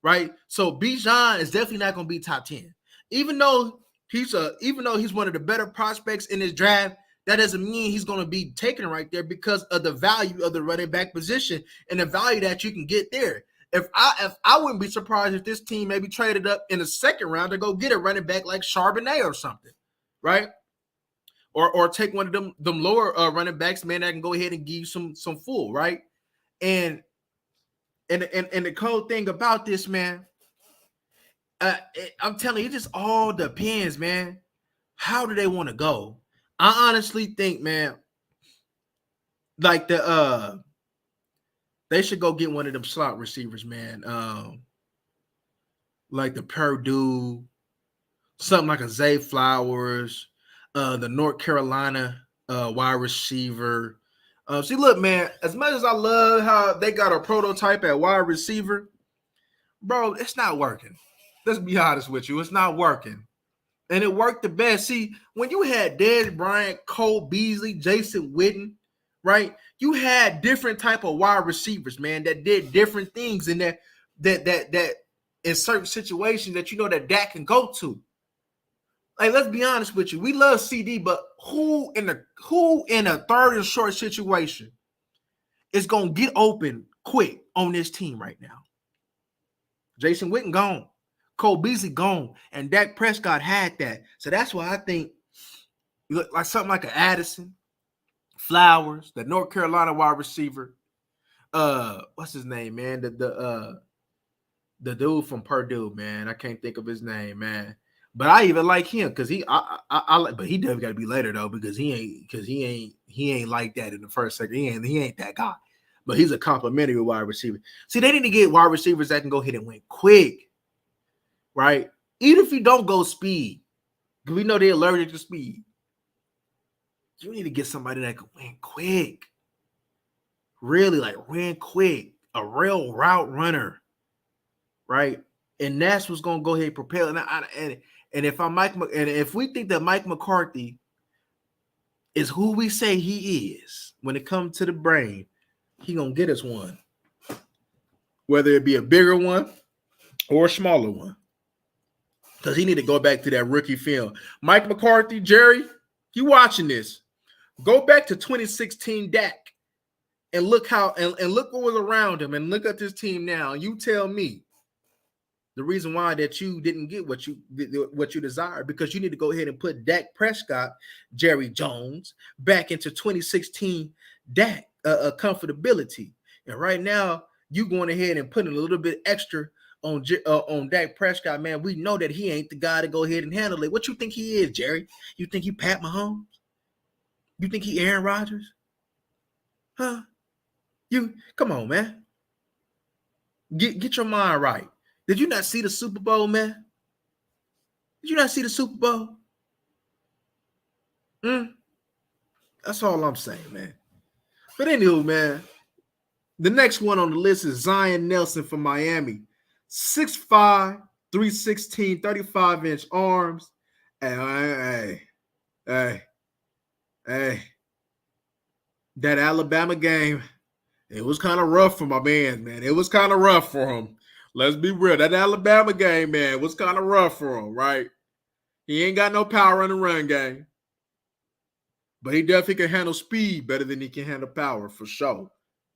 right? So Bijan is definitely not going to be top 10. Even though he's one of the better prospects in this draft, that doesn't mean he's going to be taken right there because of the value of the running back position and the value that you can get there. If I wouldn't be surprised if this team maybe traded up in the second round to go get a running back like Charbonnet or something, right? Or take one of them lower running backs, man, that can go ahead and give you some full, right? And the cool thing about this, man, I'm telling you, it just all depends, man. How do they want to go? I honestly think, man, like they should go get one of them slot receivers, man. Like the Purdue, something like a Zay Flowers, the North Carolina wide receiver. See, look, man, as much as I love how they got a prototype at wide receiver, bro, it's not working. Let's be honest with you. It's not working. And it worked the best. See, when you had Dez Bryant, Cole Beasley, Jason Witten, right? You had different type of wide receivers, man, that did different things in that in certain situations that you know that Dak can go to. Like, let's be honest with you. We love CD, but who in a third and short situation is gonna get open quick on this team right now? Jason Witten gone. Cole Beasley gone, and Dak Prescott had that. So that's why I think you look like something like an Addison, Flowers, the North Carolina wide receiver. What's his name, man? The dude from Purdue, man. I can't think of his name, man. But I even like him because I like, but he definitely got to be later though because he ain't like that in the first second. He ain't that guy. But he's a complimentary wide receiver. See, they need to get wide receivers that can go ahead and win quick. Right? Even if you don't go speed, because we know they're allergic to speed, you need to get somebody that can win quick. Really, like win quick. A real route runner. Right? And that's what's going to go ahead and propel. And if I'm Mike, and if we think that Mike McCarthy is who we say he is when it comes to the brain, he going to get us one. Whether it be a bigger one or a smaller one. Because he need to go back to that rookie film. Mike McCarthy, Jerry, you watching this. Go back to 2016 Dak and look how and look what was around him and look at this team now. You tell me the reason why that you didn't get what you desired, because you need to go ahead and put Dak Prescott, Jerry Jones back into 2016 Dak comfortability. And right now, you going ahead and putting a little bit extra on Dak Prescott, man. We know that he ain't the guy to go ahead and handle it. What you think he is, Jerry? You think he Pat Mahomes? You think he Aaron Rodgers? Huh? You come on, man. Get your mind right. Did you not see the Super Bowl, man? Did you not see the Super Bowl? That's all I'm saying, man. But anywho, man, the next one on the list is Zion Nelson from Miami. 6'5", 316, 35-inch arms. Hey. That Alabama game, it was kind of rough for my man. It was kind of rough for him. Let's be real. That Alabama game, man, was kind of rough for him, right? He ain't got no power in the run game. But he definitely can handle speed better than he can handle power, for sure,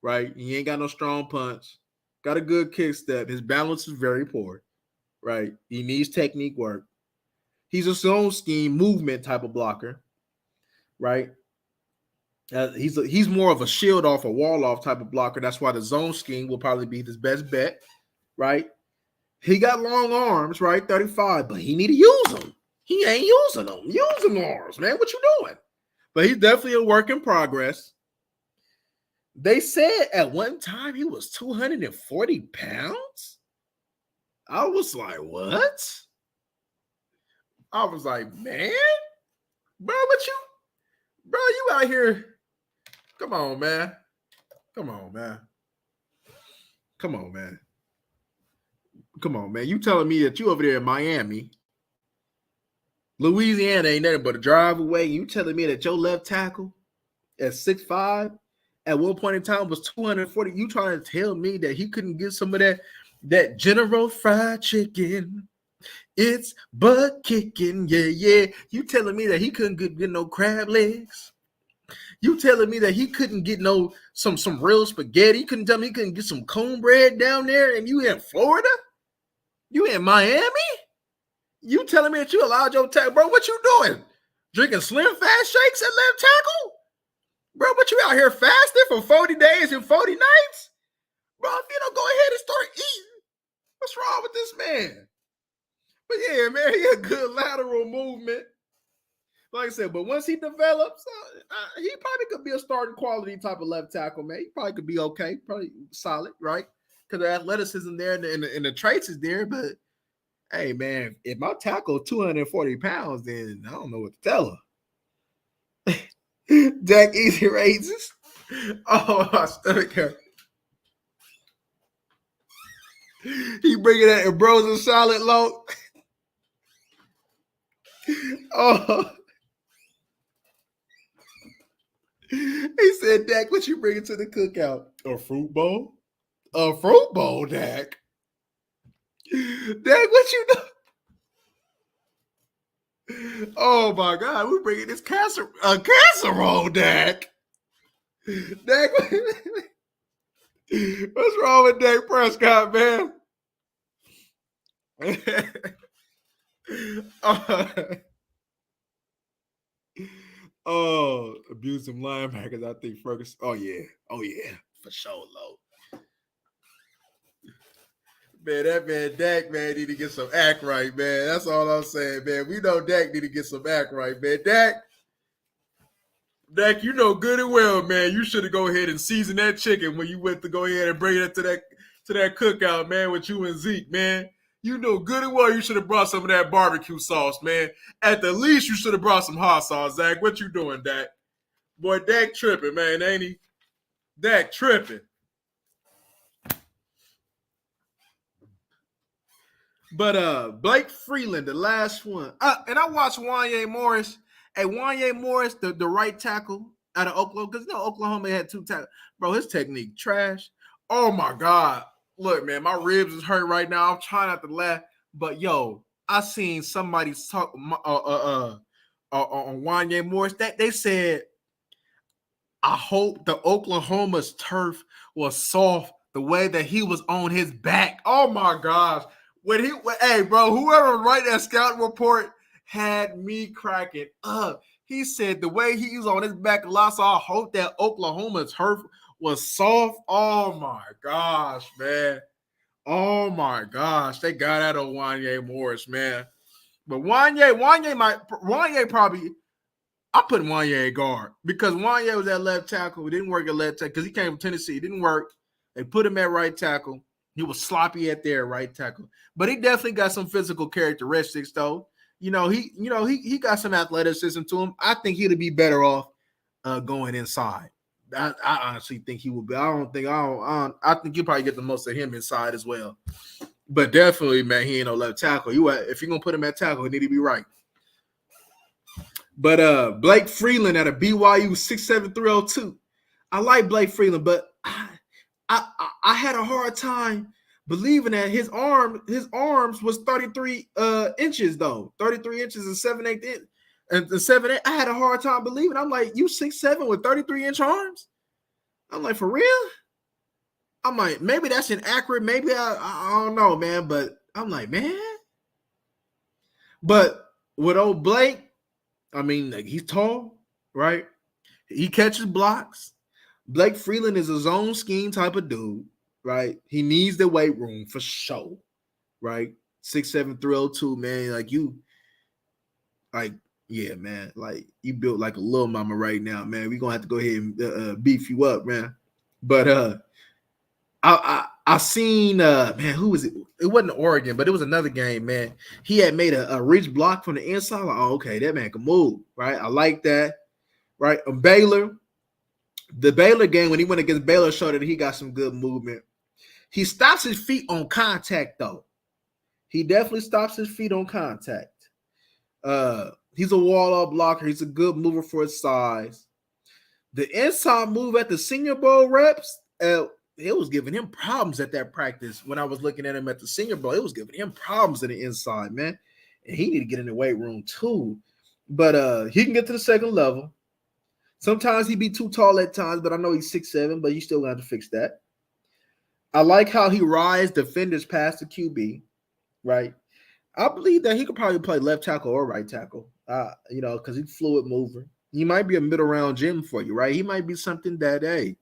right? He ain't got no strong punch. Got a good kick step. His balance is very poor, right? He needs technique work. He's a zone scheme movement type of blocker, right? He's more of a shield off, a wall off type of blocker. That's why the zone scheme will probably be his best bet, right? He got long arms, right? 35, but he need to use them. He ain't using them. Use them arms, man. What you doing? But he's definitely a work in progress. They said at one time he was 240 pounds. I was like, what? I was like, man, bro, you out here? Come on, man. Come on, man. Come on, man. Come on, man. You telling me that you over there in Miami, Louisiana ain't nothing but a drive away. You telling me that your left tackle at 6'5", at one point in time was 240. You trying to tell me that he couldn't get some of that General Fried Chicken? It's butt kicking, yeah. You telling me that he couldn't get no crab legs? You telling me that he couldn't get no some real spaghetti? You couldn't tell me he couldn't get some cornbread down there? And you in Florida? You in Miami? You telling me that you allowed your tackle, bro? What you doing? Drinking Slim Fast shakes at left tackle, bro? But you out here fasting for 40 days and 40 nights, bro? If you don't go ahead and start eating, what's wrong with this man? But yeah, man, he a good lateral movement. Like I said, but once he develops, he probably could be a starting quality type of left tackle, man. He probably could be okay, probably solid, right? Because the athleticism there and the traits is there. But hey, man, if my tackle 240 pounds, then I don't know what to tell her. Dak Easy raises. Oh, my stomach hurt. He bringing that Ambrosia Charlotte low. Oh. He said, Dak, what you bringing to the cookout? A fruit bowl? A fruit bowl, Dak? Dak, what you know? Oh, my God. We're bringing this casserole, Dak. Dak, what's wrong with Dak Prescott, man? Oh, abuse some linebackers. I think Ferguson. Oh yeah, for sure, low. Man, that man Dak, man, need to get some act right, man. That's all I'm saying, man. We know Dak need to get some act right, man. Dak, you know good and well, man. You should have go ahead and season that chicken when you went to go ahead and bring it to that cookout, man, with you and Zeke, man. You know good and well you should have brought some of that barbecue sauce, man. At the least, you should have brought some hot sauce, Zach. What you doing, Dak? Boy, Dak tripping, man, ain't he? Dak tripping. But Blake Freeland, the last one. And I watched Wanya Morris. Hey, Wanya Morris, the right tackle out of Oklahoma, because Oklahoma had two tackles. Bro, his technique trash. Oh my God. Look, man, my ribs is hurt right now. I'm trying not to laugh, but yo, I seen somebody talk on Wanya Morris that they said, I hope the Oklahoma's turf was soft the way that he was on his back. Oh my gosh. Hey, bro, whoever write that scouting report had me cracking up. He said the way he was on his back a lot, so I hope that Oklahoma's turf was soft. Oh my gosh, man. Oh my gosh. They got out of Wanya Morris, man. But Wanya probably, I put Wanya at guard because Wanya was at left tackle. It didn't work at left tackle because he came from Tennessee. It didn't work. They put him at right tackle. He was sloppy at their right tackle. But he definitely got some physical characteristics, though. He got some athleticism to him. I think he'd be better off going inside. I honestly think he would be. I think you probably get the most of him inside as well. But definitely, man, he ain't no left tackle. If you're gonna put him at tackle, he need to be right. But Blake Freeland at a BYU 6'7", 302. I like Blake Freeland, but I had a hard time believing that his arms was 33 inches though. 33 inches and 7/8 inch. And the 7/8, I had a hard time believing. I'm like, you 6'7" with 33-inch arms? I'm like, for real? I'm like, maybe that's inaccurate. Maybe I don't know, man. But I'm like, man. But with old Blake, I mean, like, he's tall, right? He catches blocks. Blake Freeland is a zone scheme type of dude, right? He needs the weight room for sure, right? 6'7", 302, man. Yeah, man. Like, you built like a little mama right now, man. We're gonna have to go ahead and beef you up, man. But I seen man, who was it? It wasn't Oregon, but it was another game, man. He had made a reach block from the inside. Like, oh, okay, that man can move, right? I like that, right? Baylor, The Baylor game, when he went against Baylor, showed that he got some good movement. He stops his feet on contact, though. He definitely stops his feet on contact. He's a wall-up blocker. He's a good mover for his size. The inside move at the Senior Bowl reps, it was giving him problems at that practice. When I was looking at him at the Senior Bowl, it was giving him problems in the inside, man. And he need to get in the weight room too. But he can get to the second level. Sometimes he be too tall at times, but I know he's 6'7", but you still got to fix that. I like how he rides defenders past the QB, right? I believe that he could probably play left tackle or right tackle, because he's fluid mover. He might be a middle round gem for you, right? He might be something that, hey,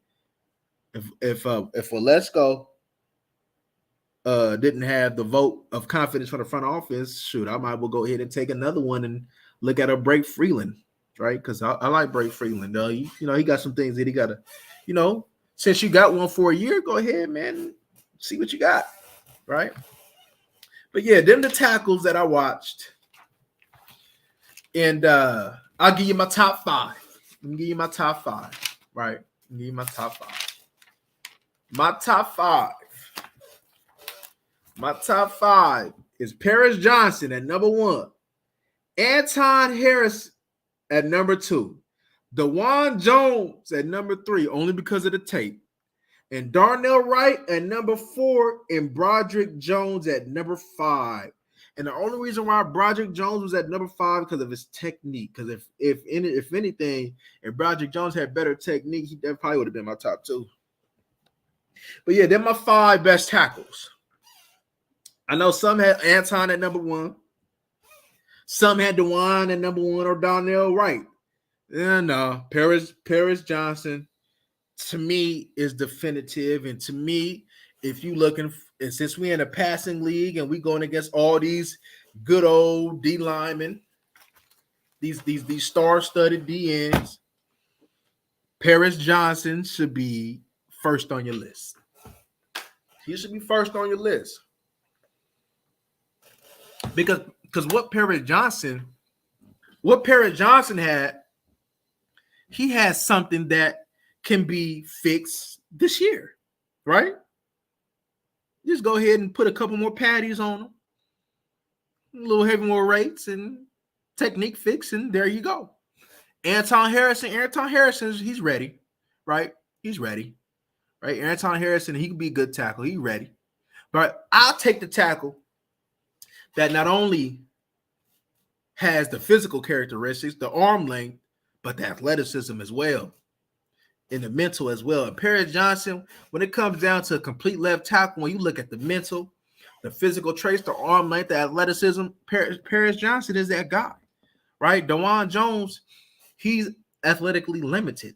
if Waletzko didn't have the vote of confidence for the front office, shoot, I might well go ahead and take another one and look at a Blake Freeland, right? Because I like Blake Freeland, though. He got some things that he got to, since you got one for a year, go ahead, man, see what you got, right? But yeah, them the tackles that I watched. And I'll give you my top five. Let me give you my top five, right? Give you my top five. My top five is Paris Johnson at number 1. Anton Harris at number 2. DeJuan Jones at number 3, only because of the tape. And Darnell Wright at number 4, and Broderick Jones at number 5. And the only reason why Broderick Jones was at number 5 because of his technique. Because if anything, if Broderick Jones had better technique, that probably would have been my top 2. But yeah, they're my 5 best tackles. I know some had Anton at number 1. Some had DeJuan at number 1 or Darnell Wright. No, Paris Johnson, to me, is definitive. And to me, if you looking, and since we're in a passing league and we going against all these good old D linemen, these star-studded DNs, Paris Johnson should be first on your list. He should be first on your list. Because what Paris Johnson had, he has something that can be fixed this year, right? Just go ahead and put a couple more patties on them, a little heavy more rates, and technique fix, and there you go. Anton Harrison, he's ready, right? He's ready, right? Anton Harrison, he can be a good tackle. He's ready. But I'll take the tackle that not only has the physical characteristics, the arm length, but the athleticism as well, and the mental as well. And Paris Johnson, when it comes down to a complete left tackle, when you look at the mental, the physical traits, the arm length, the athleticism, Paris Johnson is that guy, right? DeJuan Jones, he's athletically limited,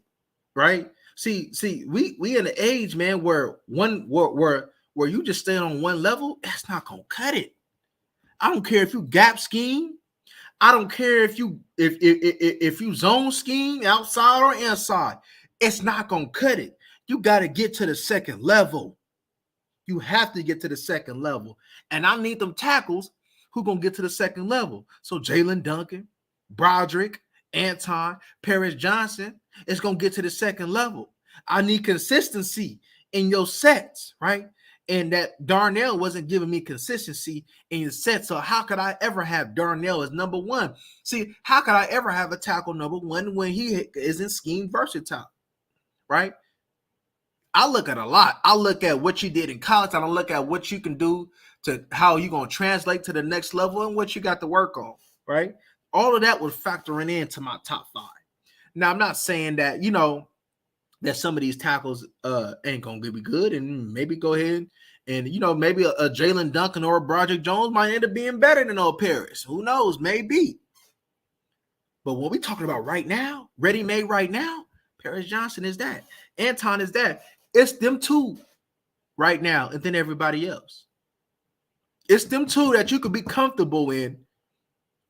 right? See, we in the age, man, where you just stay on one level, that's not gonna cut it. I don't care if you gap scheme. I don't care if you zone scheme outside or inside. It's not gonna cut it. You got to get to the second level. You have to get to the second level, and I need them tackles who gonna get to the second level. So Jalen Duncan, Broderick, Anton, Paris Johnson is gonna get to the second level. I need consistency in your sets, right? And that Darnell wasn't giving me consistency in your set. So how could I ever have Darnell as number 1? See, how could I ever have a tackle number 1 when he isn't scheme versatile, right? I look at a lot. I look at what you did in college. I don't look at what you can do to how you're going to translate to the next level and what you got to work on, right? All of that was factoring into my top 5. Now, I'm not saying that, that some of these tackles ain't going to be good, and maybe go ahead and, maybe a Jalen Duncan or a Broderick Jones might end up being better than old Paris. Who knows? Maybe. But what we're talking about right now, ready-made right now, Paris Johnson is that. Anton is that. It's them two right now and then everybody else. It's them two that you could be comfortable in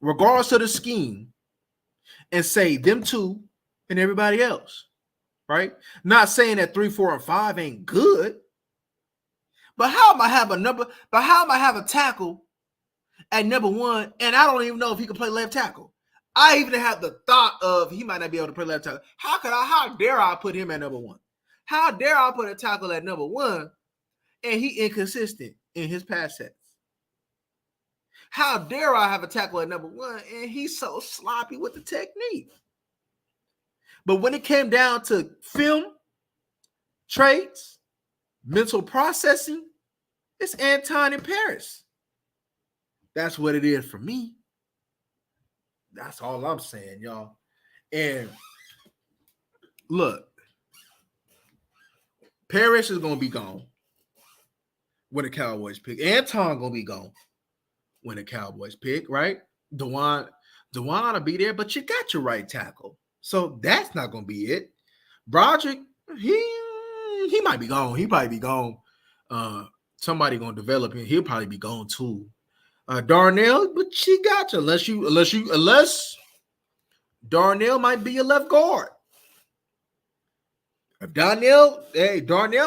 regardless of the scheme and say them two and everybody else. Right? Not saying that 3, 4, and 5 ain't good. But how am I have a tackle at number 1 and I don't even know if he can play left tackle? I even had the thought of he might not be able to play left tackle. How dare I put him at number one? How dare I put a tackle at number one and he inconsistent in his pass sets? How dare I have a tackle at number one and he's so sloppy with the technique? But when it came down to film, traits, mental processing, it's Anton and Paris. That's what it is for me. That's all I'm saying, y'all. And look, Paris is going to be gone when the Cowboys pick. Anton going to be gone when the Cowboys pick, right? Dewan will be there, but you got your right tackle. So that's not going to be it. Broderick, he might be gone. He probably be gone. Somebody going to develop him. He'll probably be gone too. Darnell, but she got you unless Darnell might be your left guard. If Darnell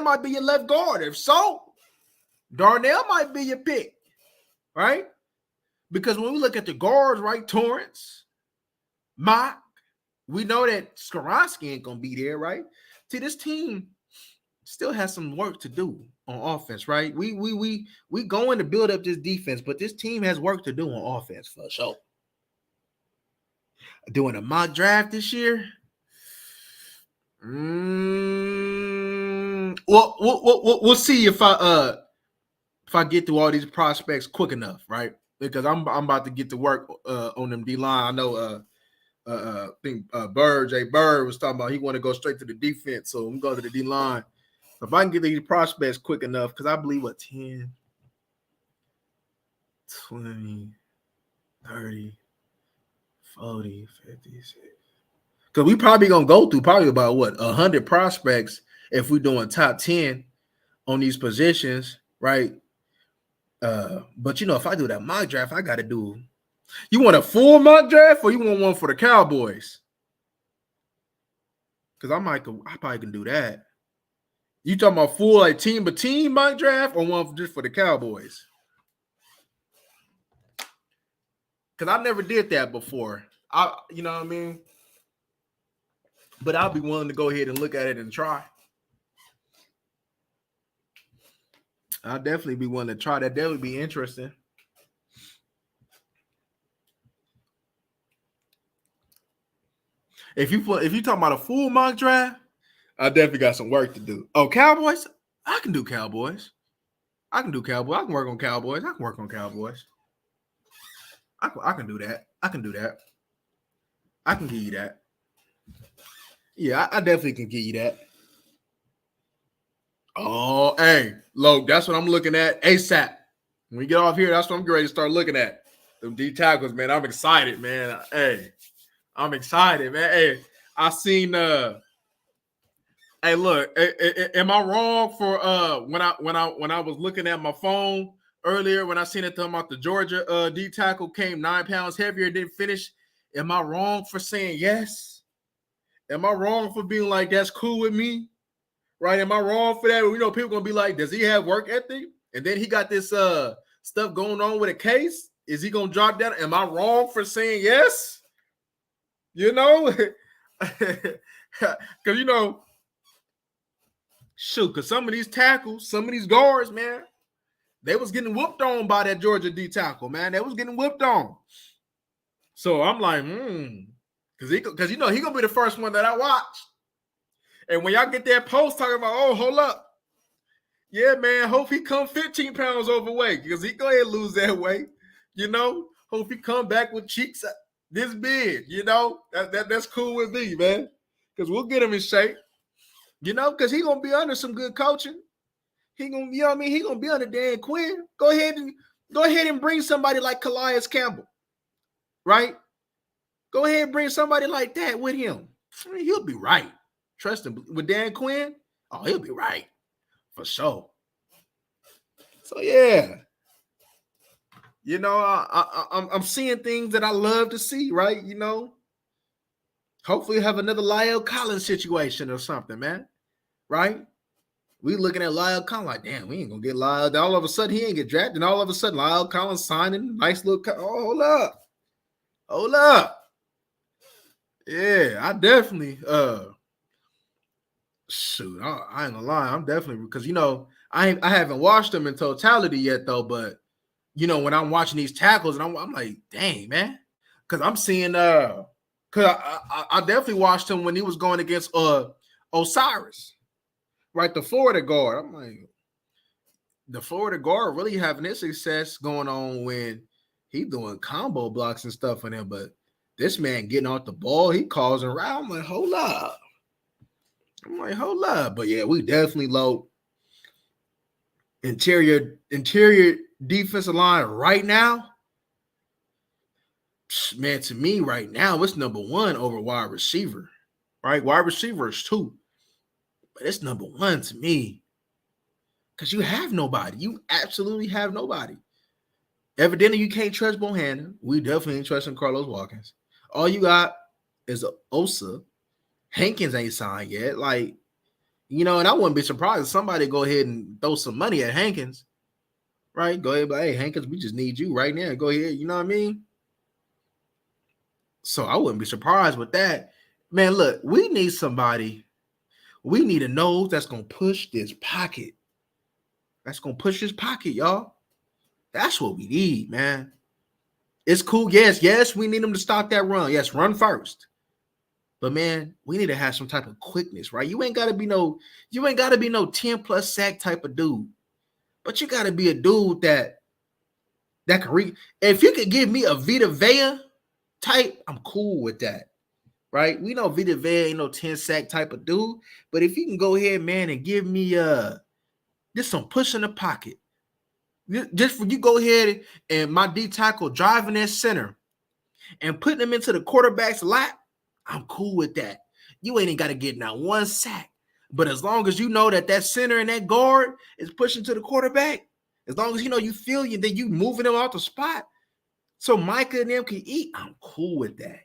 might be your left guard. If so, Darnell might be your pick, right? Because when we look at the guards, right, Torrance, Mock, we know that Skoronski ain't gonna be there, right? See, this team still has some work to do on offense, right? We going to build up this defense, but this team has work to do on offense for sure. Doing a mock draft this year. Well, we'll see if I get through all these prospects quick enough, right? Because I'm about to get to work on them D line. I know I think Jay Bird was talking about he want to go straight to the defense, so I'm going to the D line. If I can get these prospects quick enough, because I believe 10, 20, 30, 40, 50, 60. Because we probably going to go through probably about 100 prospects if we're doing top 10 on these positions, right? But if I do that mock draft, I got to do. You want a full mock draft or you want one for the Cowboys? Because I probably can do that. You talking about full like team by team mock draft or one just for the Cowboys? Because I never did that before. You know what I mean? But I'll be willing to go ahead and look at it and try. I'll definitely be willing to try that. That would be interesting. If you talking about a full mock draft, I definitely got some work to do. Oh, Cowboys? I can do Cowboys. I can work on Cowboys. I can do that. I can give you that. Yeah, I definitely can give you that. Oh, hey, look, that's what I'm looking at ASAP. When we get off here, that's what I'm ready to start looking at. Them D tackles, man. I'm excited, man. Hey, I'm excited, man. Hey, I seen Hey, look, am I wrong for when I was looking at my phone earlier when I seen it talking about the Georgia D tackle came 9 pounds heavier, didn't finish? Am I wrong for saying yes? Am I wrong for being like that's cool with me? Right? Am I wrong for that? People gonna be like, does he have work ethic? And then he got this stuff going on with a case. Is he gonna drop down? Am I wrong for saying yes? Because shoot, because some of these tackles, some of these guards, man, they was getting whooped on by that Georgia D tackle, man. They was getting whipped on. So I'm like, because he gonna be the first one that I watch. And when y'all get that post talking about, oh, hold up, yeah, man, hope he come 15 pounds overweight because he go ahead and lose that weight. Hope he come back with cheeks this big. That's cool with me, man, because we'll get him in shape. Because he gonna be under some good coaching. He gonna, he gonna be under Dan Quinn. Go ahead and bring somebody like Calais Campbell, right? Go ahead and bring somebody like that with him. He'll be right. Trust him. With Dan Quinn, he'll be right for sure. So yeah, I'm seeing things that I love to see, right? Hopefully have another Lyle Collins situation or something, man. Right? We looking at Lyle Collins like, damn, we ain't gonna get Lyle. All of a sudden, he ain't get drafted. And all of a sudden, Lyle Collins signing, nice little. Hold up. Yeah, I definitely shoot, I ain't gonna lie, I'm definitely because I haven't watched them in totality yet though, but when I'm watching these tackles and I'm like, dang man, because I'm seeing because I definitely watched him when he was going against Osiris, right, the Florida guard. I'm like, the Florida guard really having his success going on when he doing combo blocks and stuff on him, but this man getting off the ball, he calls around. I'm like, hold up. But yeah, we definitely low interior defensive line right now. Man, to me right now, it's number one over wide receiver. Right, wide receiver is two, but it's number one to me because you have nobody. You absolutely have nobody. Evidently, you can't trust Bohannon. We definitely ain't trusting Carlos Watkins. All you got is Osa. Hankins ain't signed yet. Like, and I wouldn't be surprised if somebody go ahead and throw some money at Hankins. Right? Go ahead, but hey, Hankins, we just need you right now. Go ahead. You know what I mean? So I wouldn't be surprised with that. Man, look, we need somebody. We need a nose that's going to push this pocket. That's going to push this pocket, y'all. That's what we need, man. It's cool. Yes, we need them to stop that run. Yes, run first. But man, we need to have some type of quickness, right? You ain't gotta be no 10 plus sack type of dude. But you gotta be a dude that can read. If you could give me a Vita Vea type, I'm cool with that. Right? We know Vita Vea ain't no 10 sack type of dude. But if you can go ahead, man, and give me just some push in the pocket. Just for you go ahead and my D tackle driving that center and putting them into the quarterback's lap, I'm cool with that. You ain't got to get now one sack. But as long as you know that center and that guard is pushing to the quarterback, as long as you feel that you moving them off the spot so Micah and them can eat, I'm cool with that.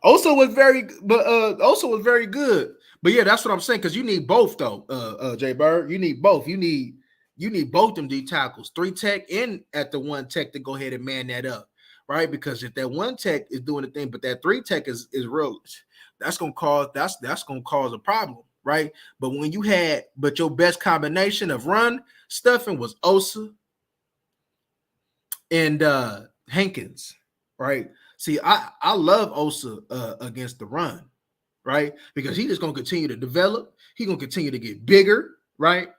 Also was very good. But yeah, that's what I'm saying, because you need both though, Jay Bird. You need both. You need both them D tackles, 3 tech and at the 1 tech to go ahead and man that up, right? Because if that 1 tech is doing the thing, but that 3 tech is real, that's gonna cause a problem, right? But when your best combination of run stuffing was Osa and Hankins, right? See, I love Osa against the run, right? Because he's just gonna continue to develop. He's gonna continue to get bigger, right?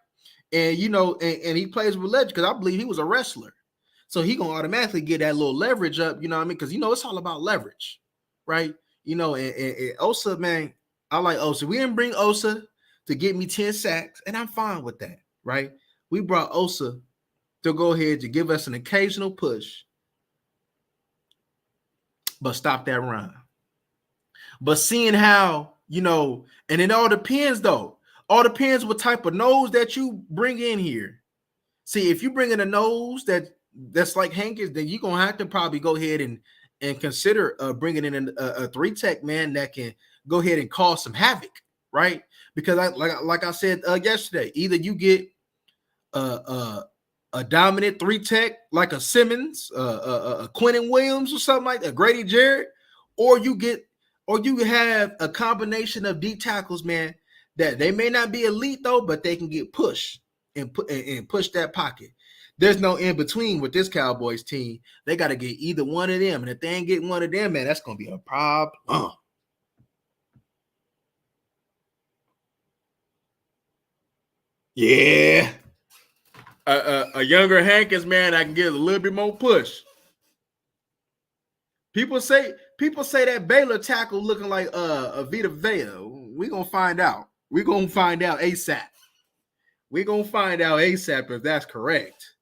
And and he plays with legend because I believe he was a wrestler. So he gonna automatically get that little leverage up, you know what I mean? Because it's all about leverage, right? And Osa, man, I like Osa. We didn't bring Osa to get me 10 sacks, and I'm fine with that, right? We brought Osa to go ahead to give us an occasional push, but stop that run. But seeing how, and it all depends though. All depends what type of nose that you bring in here. See, if you bring in a nose that's like Hankins, then you're gonna have to probably go ahead and consider bringing in a 3 tech man that can go ahead and cause some havoc, right? Because like I said yesterday, either you get a dominant 3 tech like a Simmons, a Quentin Williams or something like that, Grady Jarrett, or you have a combination of D tackles, man, that they may not be elite though, but they can get pushed and push that pocket. There's no in between with this Cowboys team. They got to get either one of them, and if they ain't getting one of them, man, that's gonna be a problem. Yeah, a younger Hankins, man, I can get a little bit more push. People say that Baylor tackle looking like a Vita Vea. We're gonna find out. We're gonna find out ASAP. We're gonna find out ASAP if that's correct.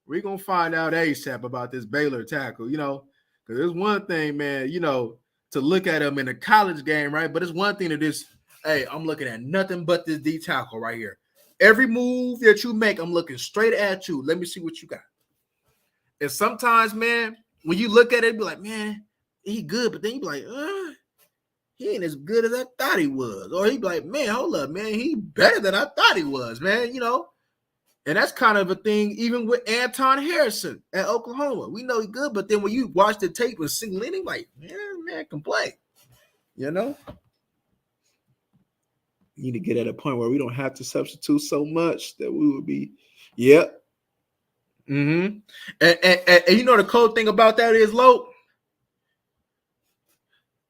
We're gonna find out ASAP about this Baylor tackle, because there's one thing, man, to look at him in a college game, right? But it's one thing to just, hey, I'm looking at nothing but this D tackle right here. Every move that you make, I'm looking straight at you. Let me see what you got. And sometimes, man, when you look at it, be like, man, he good, but then you be like, he ain't as good as I thought he was. Or he be like, man, hold up, man, he better than I thought he was, man, And that's kind of a thing even with Anton Harrison at Oklahoma. We know he's good, but then when you watch the tape with single inning, like, man can play. You know? You need to get at a point where we don't have to substitute so much that we would be, yep. Mm-hmm. And you know the cool thing about that is, Lo,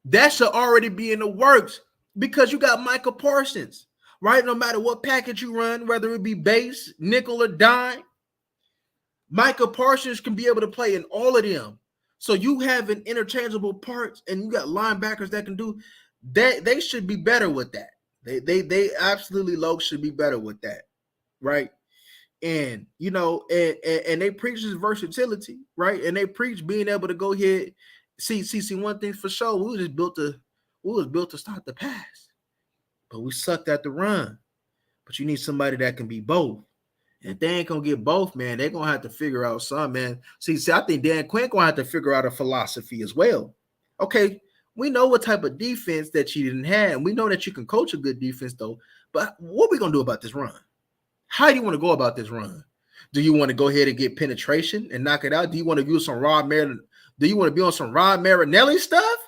that should already be in the works because you got Micah Parsons, right? No matter what package you run, whether it be base, nickel, or dime, Micah Parsons can be able to play in all of them. So you have an interchangeable parts, and you got linebackers that can do that. They should be better with that. They absolutely low should be better with that, right? And you know, and they preach this versatility, right? And they preach being able to go ahead. See, one thing for sure, we was built to stop the pass, but we sucked at the run. But you need somebody that can be both. And if they ain't gonna get both, man, they're gonna have to figure out something, man. See, I think Dan Quinn gonna have to figure out a philosophy as well. Okay, we know what type of defense that you didn't have, and we know that you can coach a good defense, though. But what are we gonna do about this run? How do you want to go about this run? Do you want to go ahead and get penetration and knock it out? Do you want to use some Rod Marinelli? Do you want to be on some Rod Marinelli stuff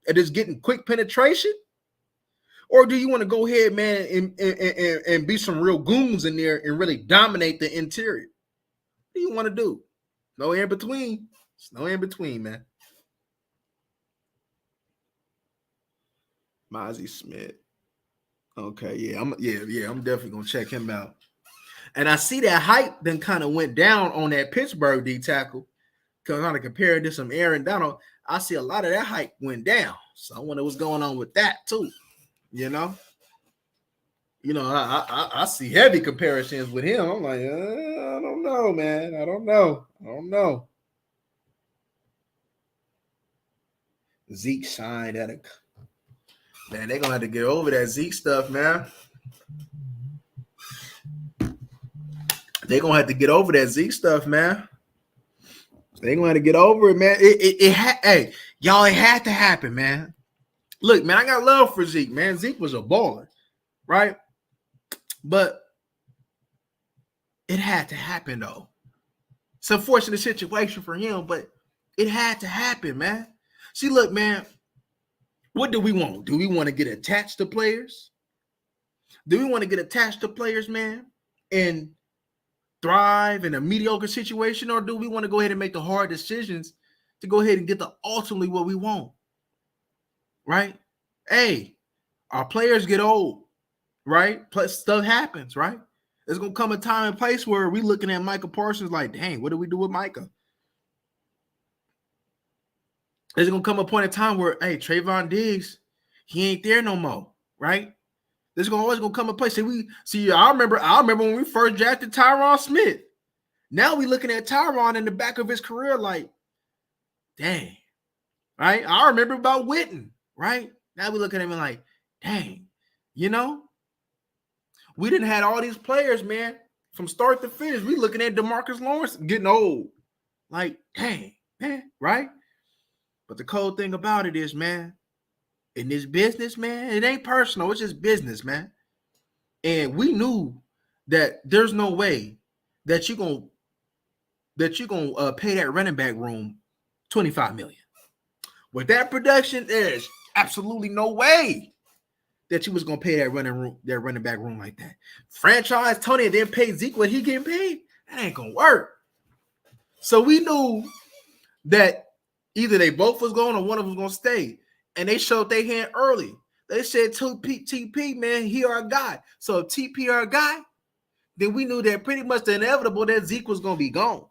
and just getting quick penetration? Or do you want to go ahead, man, and be some real goons in there and really dominate the interior? What do you want to do? No in between. It's no in between, man. Mozzie Smith. Okay, yeah, I'm definitely gonna check him out. And I see that hype then kind of went down on that Pittsburgh D tackle. Because kind of comparing to some Aaron Donald, I see a lot of that hype went down. So I wonder what's going on with that too. You know, I see heavy comparisons with him. I'm like, I don't know, man. I don't know. Zeke signed at a man. They're gonna have to get over that Zeke stuff, man. They're gonna have to get over that Zeke stuff, man. They're gonna have to get over it, man. Hey, y'all, it had to happen, man. Look, man, I got love for Zeke, man. Zeke was a baller, right? But it had to happen, though. It's an unfortunate situation for him, but it had to happen, man. See, look, man, what do we want? Do we want to get attached to players? Do we want to get attached to players, man, and thrive in a mediocre situation? Or do we want to go ahead and make the hard decisions to go ahead and get the ultimately what we want? Right? Hey, our players get old, right? Plus stuff happens, right? There's gonna come a time and place where we looking at Micah Parsons like, dang, what do we do with Micah? There's gonna come a point in time where, hey, Trayvon Diggs, he ain't there no more, right? There's always gonna come a place. I remember when we first drafted Tyron Smith. Now we looking at Tyron in the back of his career, like, dang, right? I remember about Witten, right? Now we looking at him like, dang, you know, we didn't have all these players, man, from start to finish. We looking at DeMarcus Lawrence getting old, like, dang, man, right? But the cool thing about it is, man, in this business, man, it ain't personal. It's just business, man. And we knew that there's no way that you're gonna pay that running back room $25 million. With that production, there's absolutely no way that you was gonna pay that running back room like that. Franchise Tony and then pay Zeke what he getting paid. That ain't gonna work. So we knew that either they both was going or one of them was gonna stay. And they showed their hand early. They said to TP, man, he our guy. So if TP our guy, then we knew that pretty much the inevitable that Zeke was going to be gone.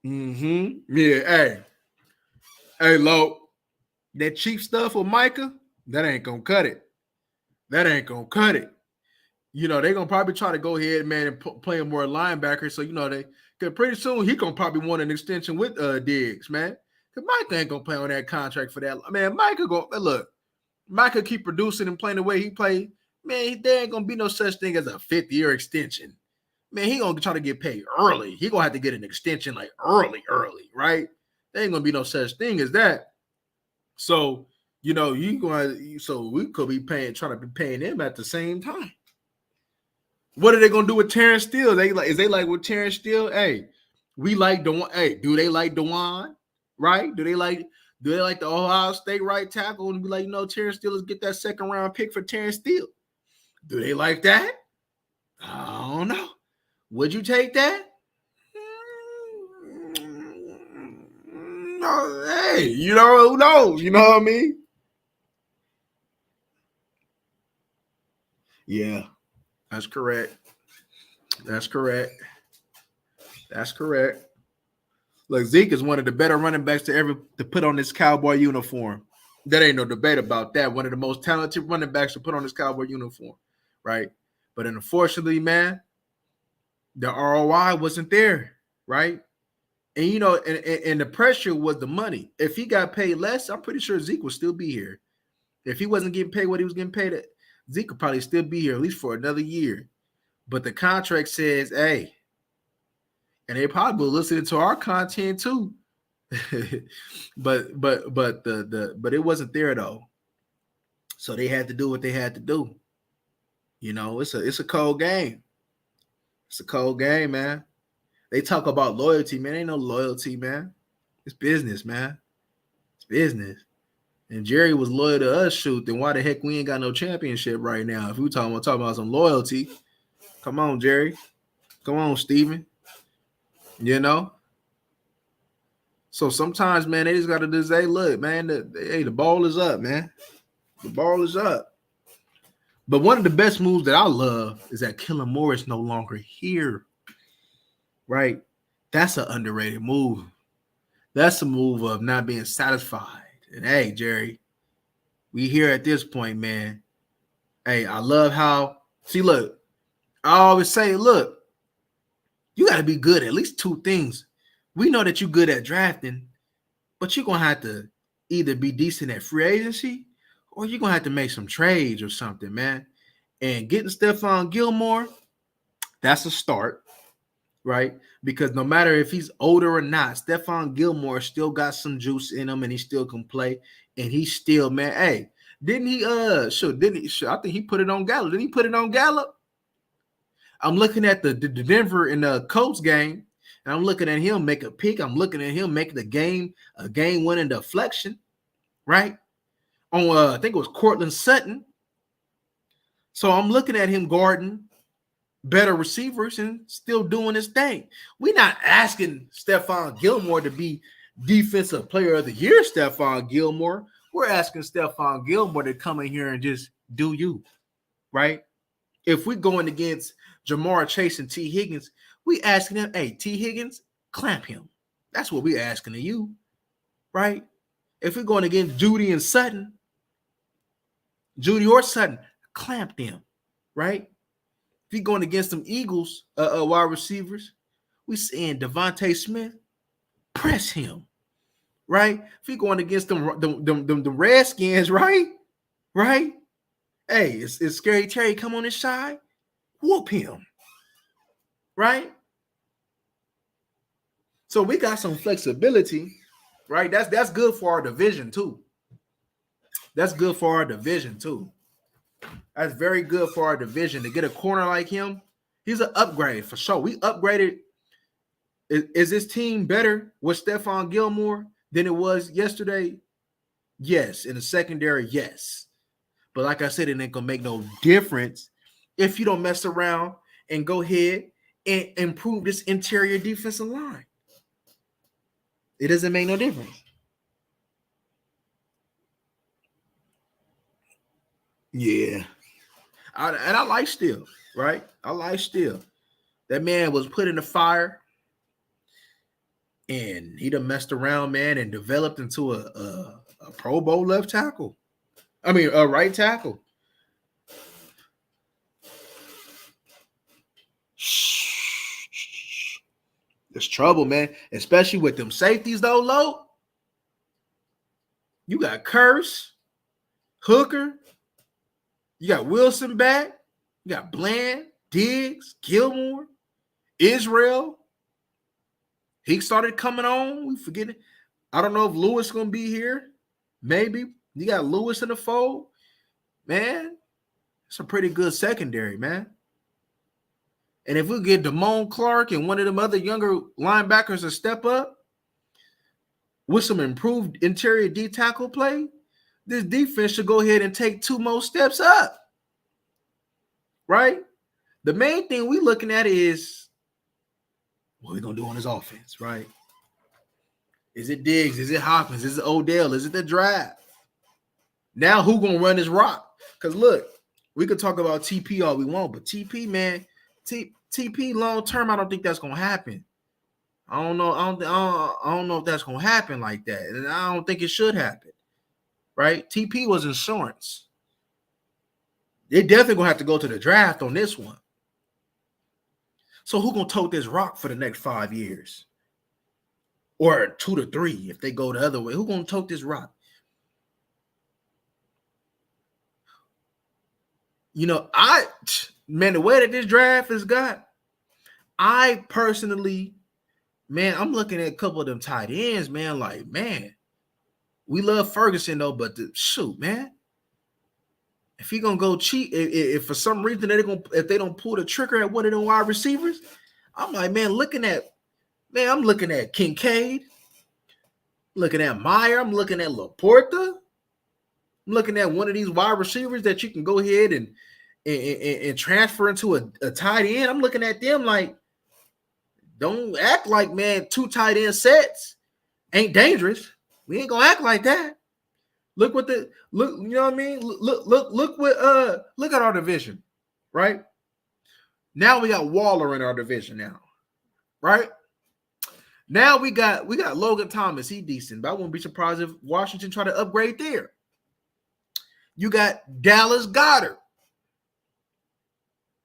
Yeah, hey, Lo, that cheap stuff with Micah, that ain't going to cut it. You know, they're going to probably try to go ahead, man, and play him more linebacker. So, you know, because pretty soon he going to probably want an extension with Diggs, man. Because Micah ain't going to play on that contract for that. Man, Micah keep producing and playing the way he played. Man, there ain't going to be no such thing as a 5th-year extension. Man, he going to try to get paid early. He going to have to get an extension like early, right? There ain't going to be no such thing as that. So, You know, so we could be trying to be paying them at the same time. What are they gonna do with Terrence Steele? Is they like with Terrence Steele? Hey, we like Dewan. Hey, do they like Dewan? Right? Do they like the Ohio State right tackle and be like, Terrence Steele, let's get that second round pick for Terrence Steele? Do they like that? I don't know. Would you take that? No, hey, who knows? You know what I mean? Yeah, that's correct. That's correct. That's correct. Look, Zeke is one of the better running backs to put on this Cowboy uniform. That ain't no debate about that. One of the most talented running backs to put on this Cowboy uniform, right? But unfortunately, man, the ROI wasn't there, right? And and the pressure was the money. If he got paid less, I'm pretty sure Zeke would still be here. If he wasn't getting paid what he was getting paid at, Zeke could probably still be here at least for another year. But the contract says, hey, and they probably will listen to our content too. but it wasn't there though. So they had to do what they had to do. It's a cold game. It's a cold game, man. They talk about loyalty, man. Ain't no loyalty, man. It's business, man. It's business. And Jerry was loyal to us, shoot. Then why the heck we ain't got no championship right now? If we talking about some loyalty, come on, Jerry. Come on, Steven. So sometimes, man, they just got to just say, look, man, the ball is up, man. The ball is up. But one of the best moves that I love is that Kellen Moore is no longer here, right? That's an underrated move. That's a move of not being satisfied. And, hey, Jerry, we here at this point, man. Hey, I love how – see, look, I always say, look, you got to be good at least two things. We know that you're good at drafting, but you're going to have to either be decent at free agency or you're going to have to make some trades or something, man. And getting Stephon Gilmore, that's a start, right? Because no matter if he's older or not, Stephon Gilmore still got some juice in him and he still can play. And he's still, man, hey, didn't he, I think he put it on Gallup. Didn't he put it on Gallup? I'm looking at the Denver and the Colts game, and I'm looking at him make a pick. I'm looking at him make a game-winning deflection, right? On I think it was Cortland Sutton. So I'm looking at him guarding better receivers and still doing his thing. We're not asking Stephon Gilmore to be Defensive Player of the Year, Stephon Gilmore. We're asking Stephon Gilmore to come in here and just do you, right? If we're going against Jamar Chase and T. Higgins, we asking him, hey, T. Higgins, clamp him. That's what we're asking of you, right? If we're going against Judy or Sutton, clamp them, right? If you're going against them Eagles wide receivers, we saying Devontae Smith, press him, right? If you're going against them Redskins, right? Hey, is Scary Terry come on his side? Whoop him, right? So we got some flexibility, right? That's good for our division too. That's good for our division too. That's very good for our division to get a corner like him. He's an upgrade for sure. We upgraded. Is this team better with Stephon Gilmore than it was yesterday? Yes. In the secondary, yes. But like I said, it ain't gonna make no difference if you don't mess around and go ahead and improve this interior defensive line. It doesn't make no difference. Yeah. I like Steele, right? I like Steele. That man was put in the fire and he done messed around, man, and developed into a Pro Bowl left tackle. I mean, a right tackle. There's trouble, man, especially with them safeties, though, low. You got Curse, Hooker, you got Wilson back, you got Bland, Diggs, Gilmore, Israel. He started coming on. We forget it. I don't know if Lewis is going to be here. Maybe. You got Lewis in the fold, man. It's a pretty good secondary, man. And if we get Damone Clark and one of them other younger linebackers to step up with some improved interior D tackle play, this defense should go ahead and take 2 more steps up. Right? The main thing we looking at is what we gonna do on his offense, right? Is it Diggs? Is it Hopkins? Is it Odell? Is it the draft? Now who gonna run this rock? Because look, we could talk about TP all we want, but TP, man, TP long term, I don't think that's gonna happen. I don't know. I don't know if that's gonna happen like that, and I don't think it should happen. Right? TP was insurance. They definitely gonna have to go to the draft on this one. So who gonna tote this rock for the next 5 years? Or 2 to 3 if they go the other way. Who gonna tote this rock? You know, the way that this draft has got, I personally, man, I'm looking at a couple of them tight ends, man. Like, man, we love Ferguson though, but shoot, man, if he gonna go cheat, if for some reason if they don't pull the trigger at one of them wide receivers, I'm like, man, I'm looking at Kincaid, looking at Meyer, I'm looking at Laporta, I'm looking at one of these wide receivers that you can go ahead and transfer into a tight end. I'm looking at them like, don't act like, man, 2 tight end sets ain't dangerous. We ain't gonna act like that. Look, you know what I mean? Look at our division, right? Now we got Waller in our division now, right? Now we got Logan Thomas. He decent, but I wouldn't be surprised if Washington try to upgrade there. You got Dallas Goedert.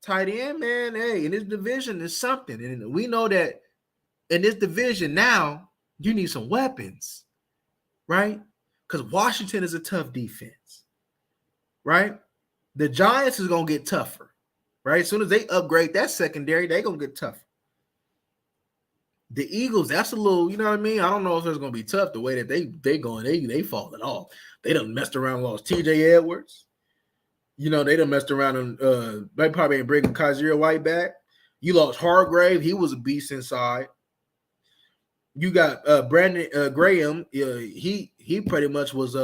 Tight end, man. Hey, in this division is something. And we know that in this division now, you need some weapons, right? Because Washington is a tough defense, right? The Giants is going to get tougher, right? As soon as they upgrade that secondary, they're going to get tougher. The Eagles, that's a little, you know what I mean? I don't know if it's going to be tough the way that they falling off. They done messed around and lost TJ Edwards. You know, they done messed around and they probably ain't bringing Kaiser White back. You lost Hargrave. He was a beast inside. You got Brandon Graham. He pretty much was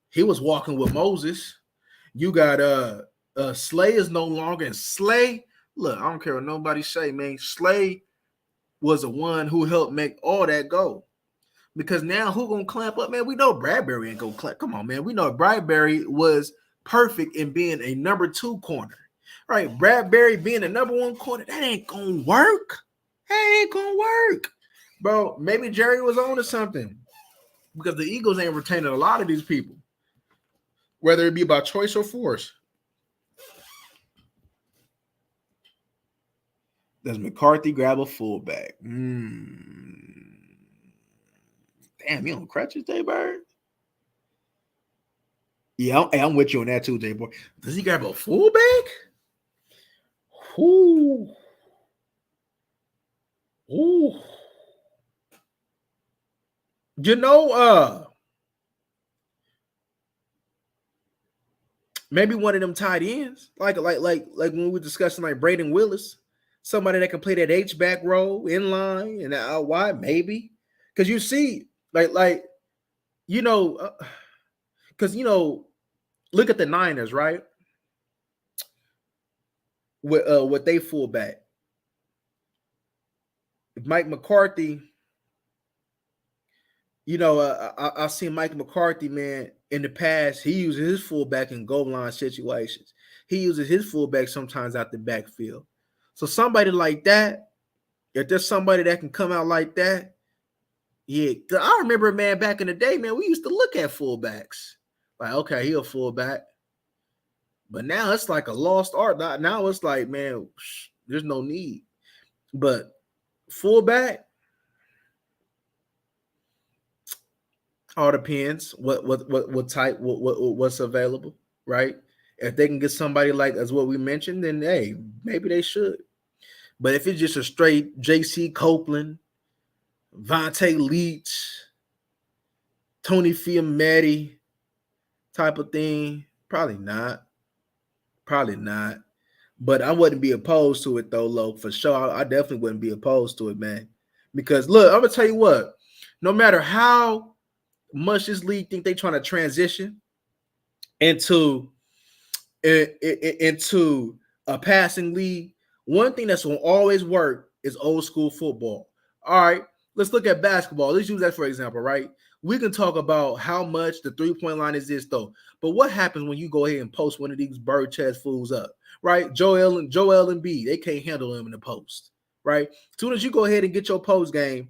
he was walking with Moses. You got Slay is no longer, and Slay, look, I don't care what nobody say, man. Slay was the one who helped make all that go. Because now who gonna clamp up, man? We know Bradbury ain't gonna clamp. Come on, man. We know Bradbury was perfect in being a number 2 corner. Right? Bradbury being a number 1 corner, that ain't gonna work. That ain't gonna work. Bro, maybe Jerry was on to something. Because the Eagles ain't retaining a lot of these people. Whether it be by choice or force. Does McCarthy grab a fullback? Damn, he on crutches, Daybird? Yeah, I'm with you on that too, J-Boy. Does he grab a fullback? Ooh. You know, maybe one of them tight ends, like when we were discussing like Braden Willis, somebody that can play that H-back role in line and out wide, maybe. Because you see, like you know, because you know, look at the Niners, right? With they fullback, Mike McCarthy. You know, I've seen Mike McCarthy, man, in the past. He uses his fullback in goal line situations. He uses his fullback sometimes out the backfield. So somebody like that, if there's somebody that can come out like that, yeah. I remember, man, back in the day, man, we used to look at fullbacks. Like, okay, he a fullback. But now it's like a lost art. Now it's like, man, there's no need. But fullback, all depends what type, what's available, right? If they can get somebody like as what we mentioned, then hey, maybe they should. But if it's just a straight J.C. Copeland, Vontae Leach, Tony Fiametti, type of thing. Probably not. Probably not. But I wouldn't be opposed to it though, Lo, for sure. I definitely wouldn't be opposed to it, man. Because look, I'm gonna tell you what, no matter how much this league think they trying to transition into into a passing league, one thing that's gonna always work is old school football. All right, let's look at basketball. Let's use that for example, right? We can talk about how much the three-point line is this though, but what happens when you go ahead and post one of these bird chest fools up, right? Joel and B, they can't handle them in the post, right? As soon as you go ahead and get your post game,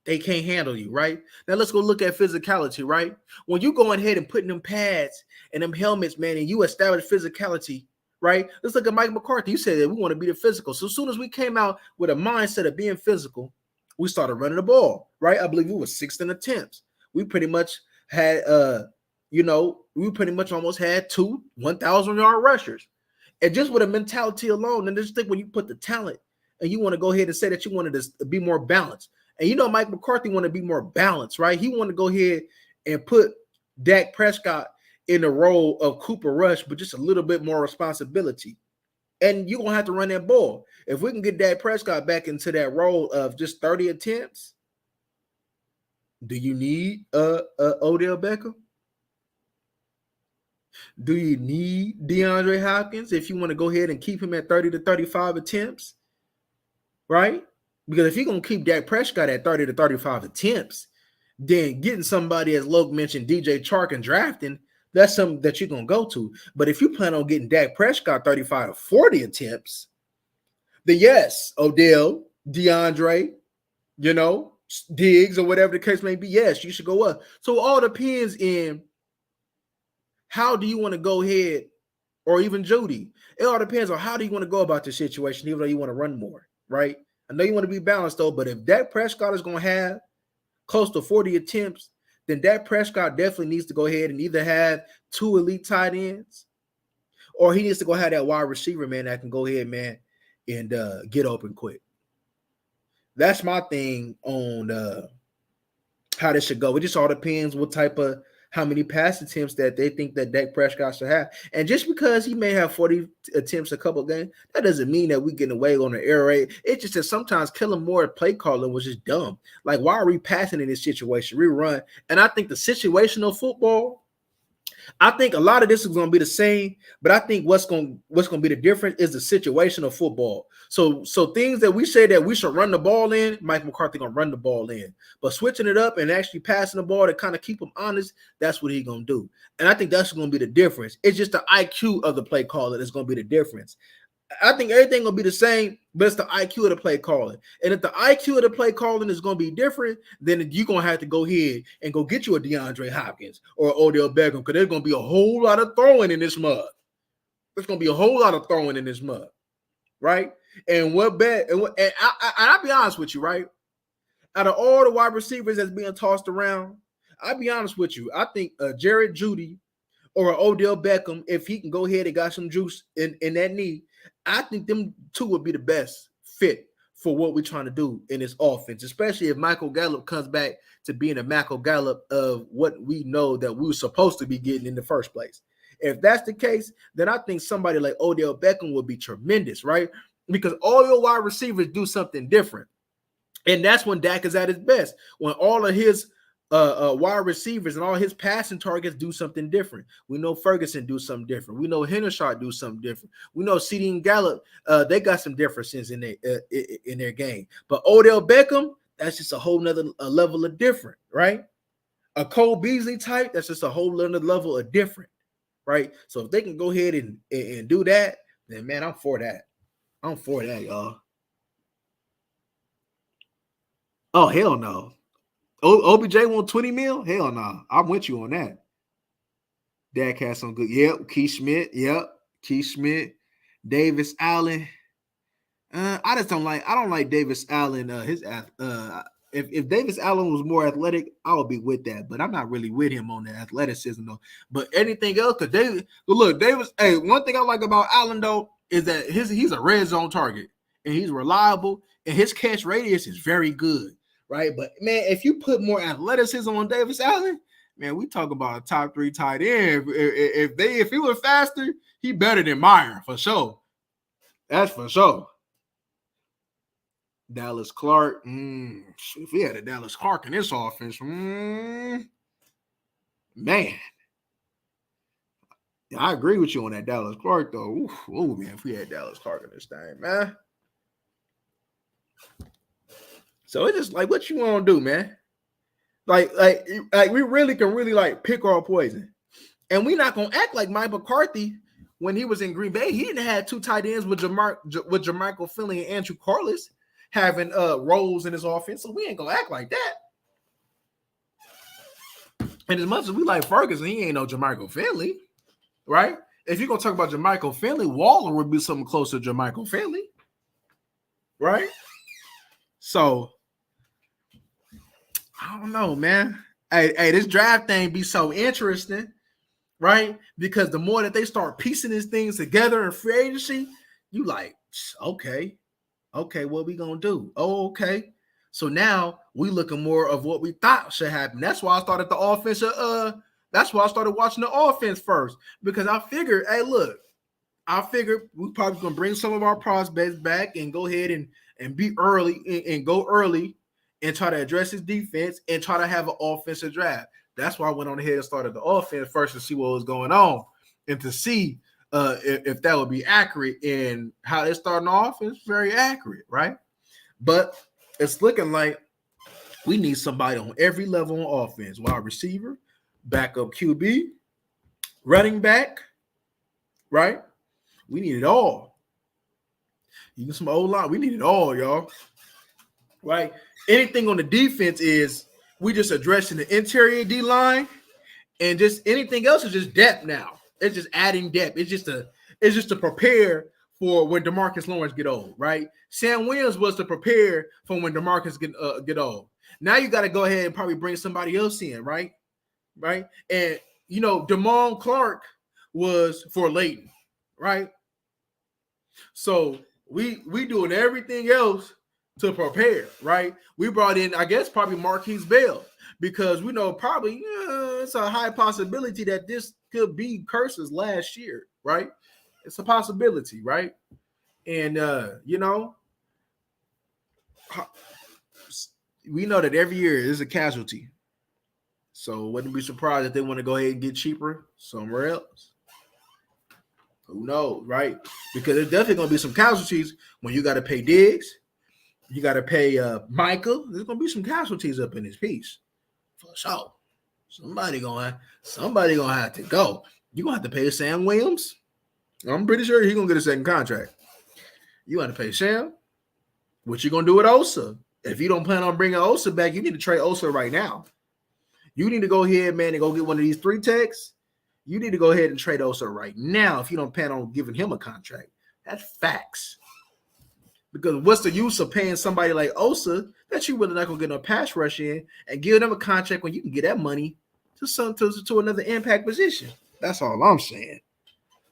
they can't handle you, right? Now let's go look at physicality, right? When you going ahead and putting them pads and them helmets, man, and you establish physicality, right? Let's look at Mike McCarthy. You said that we want to be the physical. So as soon as we came out with a mindset of being physical, we started running the ball, right? I believe we were sixth in attempts. We pretty much had, we pretty much almost had 2 1,000-yard rushers. And just with a mentality alone, and just think when you put the talent and you want to go ahead and say that you wanted to be more balanced. And you know, Mike McCarthy want to be more balanced, right? He want to go ahead and put Dak Prescott in the role of Cooper Rush, but just a little bit more responsibility. And you're going to have to run that ball. If we can get Dak Prescott back into that role of just 30 attempts, do you need Odell Beckham? Do you need DeAndre Hopkins if you want to go ahead and keep him at 30 to 35 attempts? Right? Because if you're going to keep Dak Prescott at 30 to 35 attempts, then getting somebody, as Loke mentioned, DJ Chark and drafting, that's something that you're going to go to. But if you plan on getting Dak Prescott 35 to 40 attempts, then yes, Odell, DeAndre, Diggs or whatever the case may be, yes, you should go up. So it all depends in how do you want to go ahead, or even Judy. It all depends on how do you want to go about the situation, even though you want to run more, right? I know you want to be balanced though, but if Dak Prescott is going to have close to 40 attempts, then Dak Prescott definitely needs to go ahead and either have 2 elite tight ends, or he needs to go have that wide receiver, man, that can go ahead, man, and get open quick. That's my thing on how this should go. It just all depends what type of, how many pass attempts that they think that Dak Prescott should have. And just because he may have 40 attempts a couple of games, that doesn't mean that we getting away on the air rate. It's just that sometimes Kellen Moore play calling was just dumb. Like, why are we passing in this situation? We run. And I think the situational football, I think a lot of this is going to be the same, but I think what's going to be the difference is the situational football. So things that we say that we should run the ball in, Mike McCarthy going to run the ball in. But switching it up and actually passing the ball to kind of keep him honest, that's what he's going to do. And I think that's going to be the difference. It's just the IQ of the play caller that's going to be the difference. I think everything will be the same, but it's the IQ of the play calling. And if the IQ of the play calling is going to be different, then you're going to have to go ahead and go get you a DeAndre Hopkins or Odell Beckham, because there's going to be a whole lot of throwing in this mud. There's going to be a whole lot of throwing in this mud, right? And I'll be honest with you, right? Out of all the wide receivers that's being tossed around, I'll be honest with you. I think Jared Jeudy or Odell Beckham, if he can go ahead and got some juice in that knee, I think them two would be the best fit for what we're trying to do in this offense, especially if Michael Gallup comes back to being a Michael Gallup of what we know that we were supposed to be getting in the first place. If that's the case, then I think somebody like Odell Beckham would be tremendous, right? Because all your wide receivers do something different. And that's when Dak is at his best, when all of his wide receivers and all his passing targets do something different. We know Ferguson do something different. We know Hendershot do something different. We know CD and Gallup, they got some differences in their game. But Odell Beckham, that's just a whole nother level of different, right? A Cole Beasley type, that's just a whole other level of different, right? So if they can go ahead and do that, then man, I'm for that. I'm for that, y'all. Oh, hell no. OBJ want 20 mil? Hell no. Nah. I'm with you on that. Dak has some good. Yep. Keith Schmidt. Yep. Keith Schmidt. Davis Allen. I don't like Davis Allen. If Davis Allen was more athletic, I would be with that. But I'm not really with him on the athleticism though. But anything else, because Davis. Hey, one thing I like about Allen though is that he's a red zone target and he's reliable and his catch radius is very good. Right, but man, if you put more athleticism on Davis Allen, Man, we talk about a top 3 tight end. If he was faster, he better than Meyer for sure. That's for sure. Dallas Clark. If we had a Dallas Clark in this offense, man. I agree with you on that Dallas Clark, though. Ooh, man, if we had Dallas Clark in this thing, man. So it's just like, what you want to do, man? Like we really can like pick our poison. And we're not going to act like Mike McCarthy when he was in Green Bay. He didn't have 2 tight ends with Jermichael Finley and Andrew Carlos having roles in his offense. So we ain't going to act like that. And as much as we like Ferguson, he ain't no Jermichael Finley, right? If you're going to talk about Jermichael Finley, Waller would be something close to Jermichael Finley, right? So, I don't know, man. Hey, this draft thing be so interesting, right? Because the more that they start piecing these things together in free agency, you like, okay, what we gonna do? Oh, okay. So now we looking more of what we thought should happen. That's why I started the offense. That's why I started watching the offense first, because I figured, hey, look, we probably gonna bring some of our prospects back and go ahead and be early and go early and try to address his defense and try to have an offensive draft. That's why I went on ahead and started the offense first to see what was going on and to see if that would be accurate. And how they're starting off is very accurate, right? But it's looking like we need somebody on every level on offense: wide receiver, backup QB, running back, right? We need it all. Even some old line. We need it all, y'all. Right? Anything on the defense is we just addressing the interior D line, and just anything else is just depth now. It's just adding depth. It's just to prepare for when DeMarcus Lawrence get old, right? Sam Williams was to prepare for when DeMarcus get old. Now you got to go ahead and probably bring somebody else in, right? Right? And Damone Clark was for Leighton, right? So we doing everything else to prepare, right? We brought in, I guess, probably Marquise Bell, because we know probably it's a high possibility that this could be Curse's last year, right? It's a possibility, right? And we know that every year is a casualty. So wouldn't be surprised if they want to go ahead and get cheaper somewhere else. Who knows, right? Because there's definitely going to be some casualties when you got to pay Diggs. You got to pay Michael. There's going to be some casualties up in this piece. For sure. Somebody gonna have to go. You're going to have to pay Sam Williams. I'm pretty sure he's going to get a second contract. You got to pay Sam. What you going to do with Osa? If you don't plan on bringing Osa back, you need to trade Osa right now. You need to go ahead, man, and go get one of these 3 techs. You need to go ahead and trade Osa right now if you don't plan on giving him a contract. That's facts. Because what's the use of paying somebody like Osa that you really not going to get no pass rush in and give them a contract when you can get that money to another impact position? That's all I'm saying.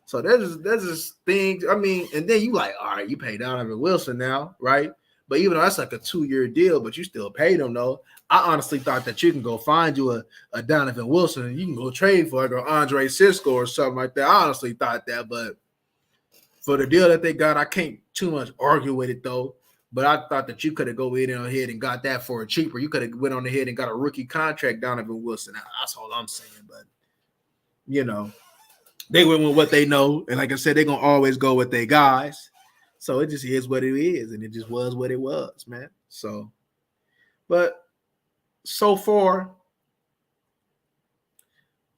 So there's this thing. I mean, and then you like, all right, you pay Donovan Wilson now, right? But even though that's like a 2-year deal, but you still pay them though. I honestly thought that you can go find you a Donovan Wilson and you can go trade for like an Andre Cisco or something like that. I honestly thought that, but for the deal that they got, I can't too much argue with it though. But I thought that you could have go in ahead and got that for a cheaper. You could have went on ahead and got a rookie contract, Donovan Wilson. That's all I'm saying. But they went with what they know, and like I said, they're gonna always go with their guys. So it just is what it is, and it just was what it was, man. So, but so far,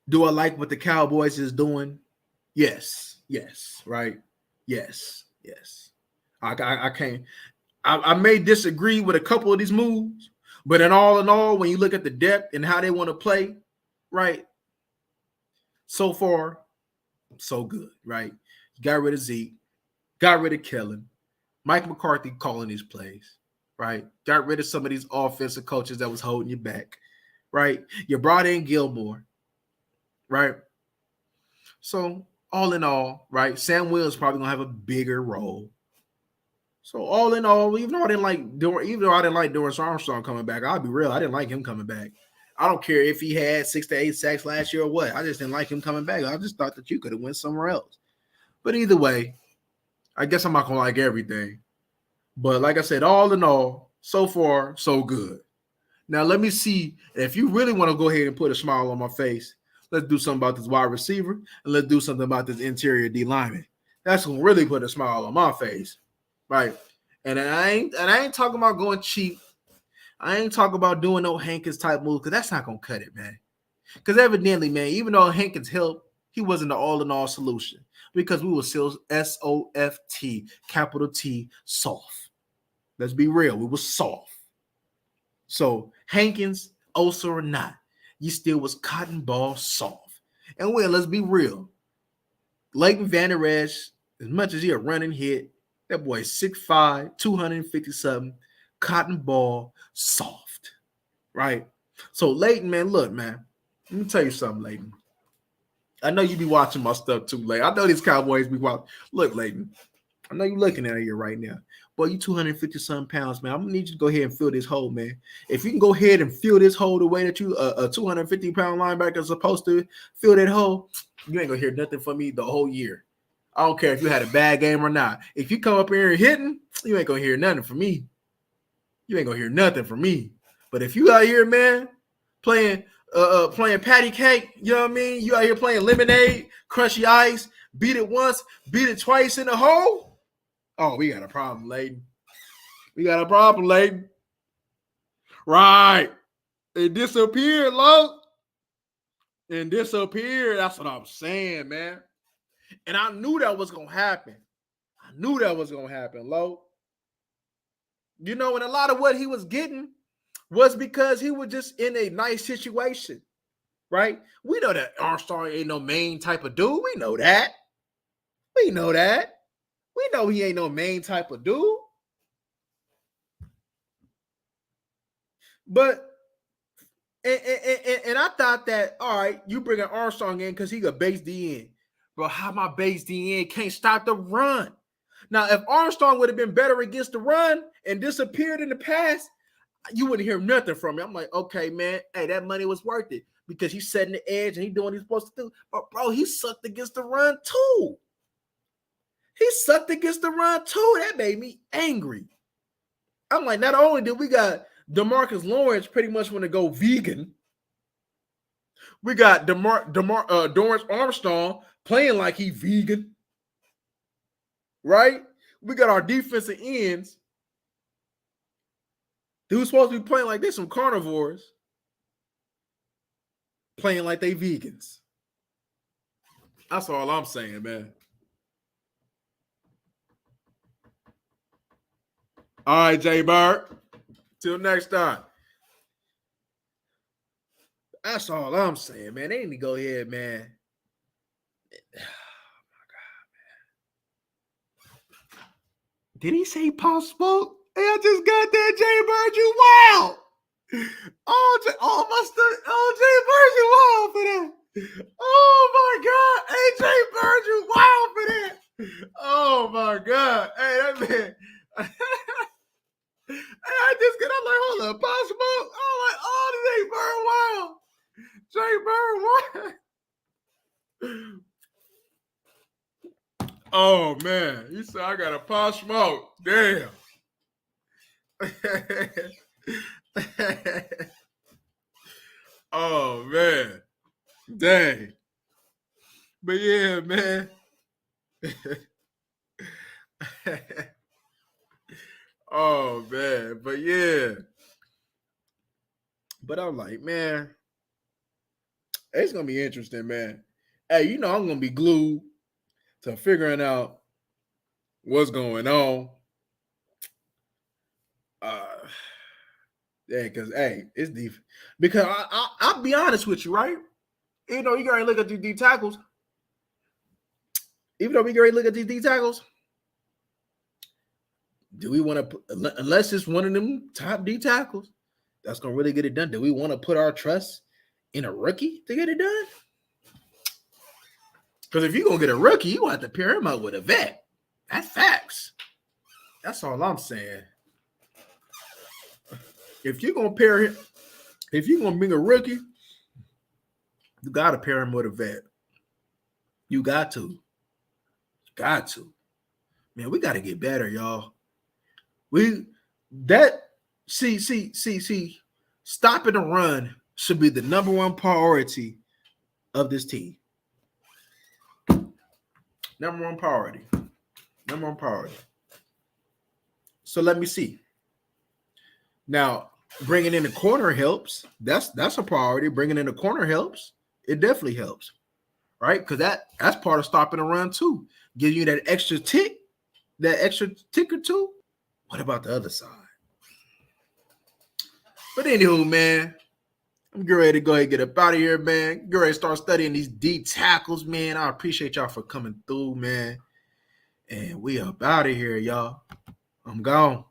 do I like what the Cowboys is doing? Yes, right? Yes. I can't. I may disagree with a couple of these moves, but in all, when you look at the depth and how they want to play, right? So far, so good, right? You got rid of Zeke, got rid of Kellen, Mike McCarthy calling these plays, right? Got rid of some of these offensive coaches that was holding you back, right? You brought in Gilmore, right? So all in all, right? Sam Williams probably gonna have a bigger role. So all in all, even though I didn't like Dorance Armstrong coming back, I'll be real, I didn't like him coming back. I don't care if he had 6 to 8 sacks last year or what. I just didn't like him coming back. I just thought that you could have went somewhere else. But either way, I guess I'm not gonna like everything. But like I said, all in all, so far, so good. Now let me see if you really want to go ahead and put a smile on my face. Let's do something about this wide receiver, and let's do something about this interior D lineman. That's gonna really put a smile on my face, right? And I ain't talking about going cheap. I ain't talking about doing no Hankins type move because that's not gonna cut it, man. Because evidently, man, even though Hankins helped, he wasn't the all-in-all solution because we were still S-O-F-T, capital T, soft. Let's be real, we were soft. So Hankins, Osa or not, you still was cotton ball soft. And well, let's be real. Leighton Vander Esch, as much as he a running hit, that boy is 6'5", 250-something, cotton ball soft, right? So Leighton, man, look, man, let me tell you something, Leighton. I know you be watching my stuff too, Leighton. I know these Cowboys be watching. Look, Leighton, I know you're looking at it here right now. Boy, you 250-something pounds, man. I'm going to need you to go ahead and fill this hole, man. If you can go ahead and fill this hole the way that you, a 250-pound linebacker is supposed to fill that hole, you ain't going to hear nothing from me the whole year. I don't care if you had a bad game or not. If you come up here and hitting, you ain't going to hear nothing from me. You ain't going to hear nothing from me. But if you out here, man, playing patty cake, you know what I mean? You out here playing lemonade, crunchy ice, beat it once, beat it twice in the hole. Oh, we got a problem, Leighton. We got a problem, Leighton. Right. It disappeared, Lo. And disappeared. That's what I'm saying, man. And I knew that was going to happen. I knew that was going to happen, Lo. You know, and a lot of what he was getting was because he was just in a nice situation, right? We know that Armstrong ain't no main type of dude. We know that. We know that. We know he ain't no main type of dude. But, and I thought that, all right, you bring an Armstrong in because he got base D in. Bro, how my base D in can't stop the run? Now, if Armstrong would have been better against the run and disappeared in the past, you wouldn't hear nothing from me. I'm like, okay, man, hey, that money was worth it because he's setting the edge and he's doing what he's supposed to do. But, bro, he sucked against the run too. He sucked against the run too. That made me angry. I'm like, not only did we got DeMarcus Lawrence pretty much want to go vegan, we got Dorrance Armstrong playing like he vegan, right? We got our defensive ends who's supposed to be playing like they some carnivores, playing like they vegans. That's all I'm saying, man. All right, Jay Bird. Till next time. That's all I'm saying, man. They need to go ahead, man. Oh my God, man. Did he say Pop Smoke? Hey, I just got that, Jay Bird. You wild. Oh, my stuff. Oh, Jay Bird, you wild for that. Oh my God. Hey, Jay Bird, you wild for that. Oh my God. Hey, that man. Hey, I just get up like, hold up, Pop Smoke. I'm like, oh, Jay Bird, wild. Jay Bird, wild. Oh man, you said I got a Pop Smoke. Damn. Oh man. Dang. But yeah, man. Oh man. But yeah. But I'm like, man, it's gonna be interesting, man. Hey, you know I'm gonna be glued to figuring out what's going on. Yeah, because hey, it's deep. Because I'll be honest with you, right? You know, you gotta look at these D tackles. Even though we gotta look at these D tackles, do we want to, unless it's one of them top D tackles that's gonna really get it done? Do we want to put our trust in a rookie to get it done? Because if you're gonna get a rookie, you want to pair him up with a vet. That's facts. That's all I'm saying. If you're gonna pair him, If you're gonna bring a rookie, you gotta pair him with a vet. You got to. Got to. Man, we gotta get better, y'all. Stopping the run should be the number one priority of this team. Number one priority. Number one priority. So let me see. Now, bringing in the corner helps. That's a priority. Bringing in the corner helps. It definitely helps, right? Because that's part of stopping the run too. Give you that extra tick or two. What about the other side? But anywho, man, I'm getting ready to go ahead and get up out of here, man. Get ready to start studying these D tackles, man. I appreciate y'all for coming through, man. And we up out of here, y'all. I'm gone.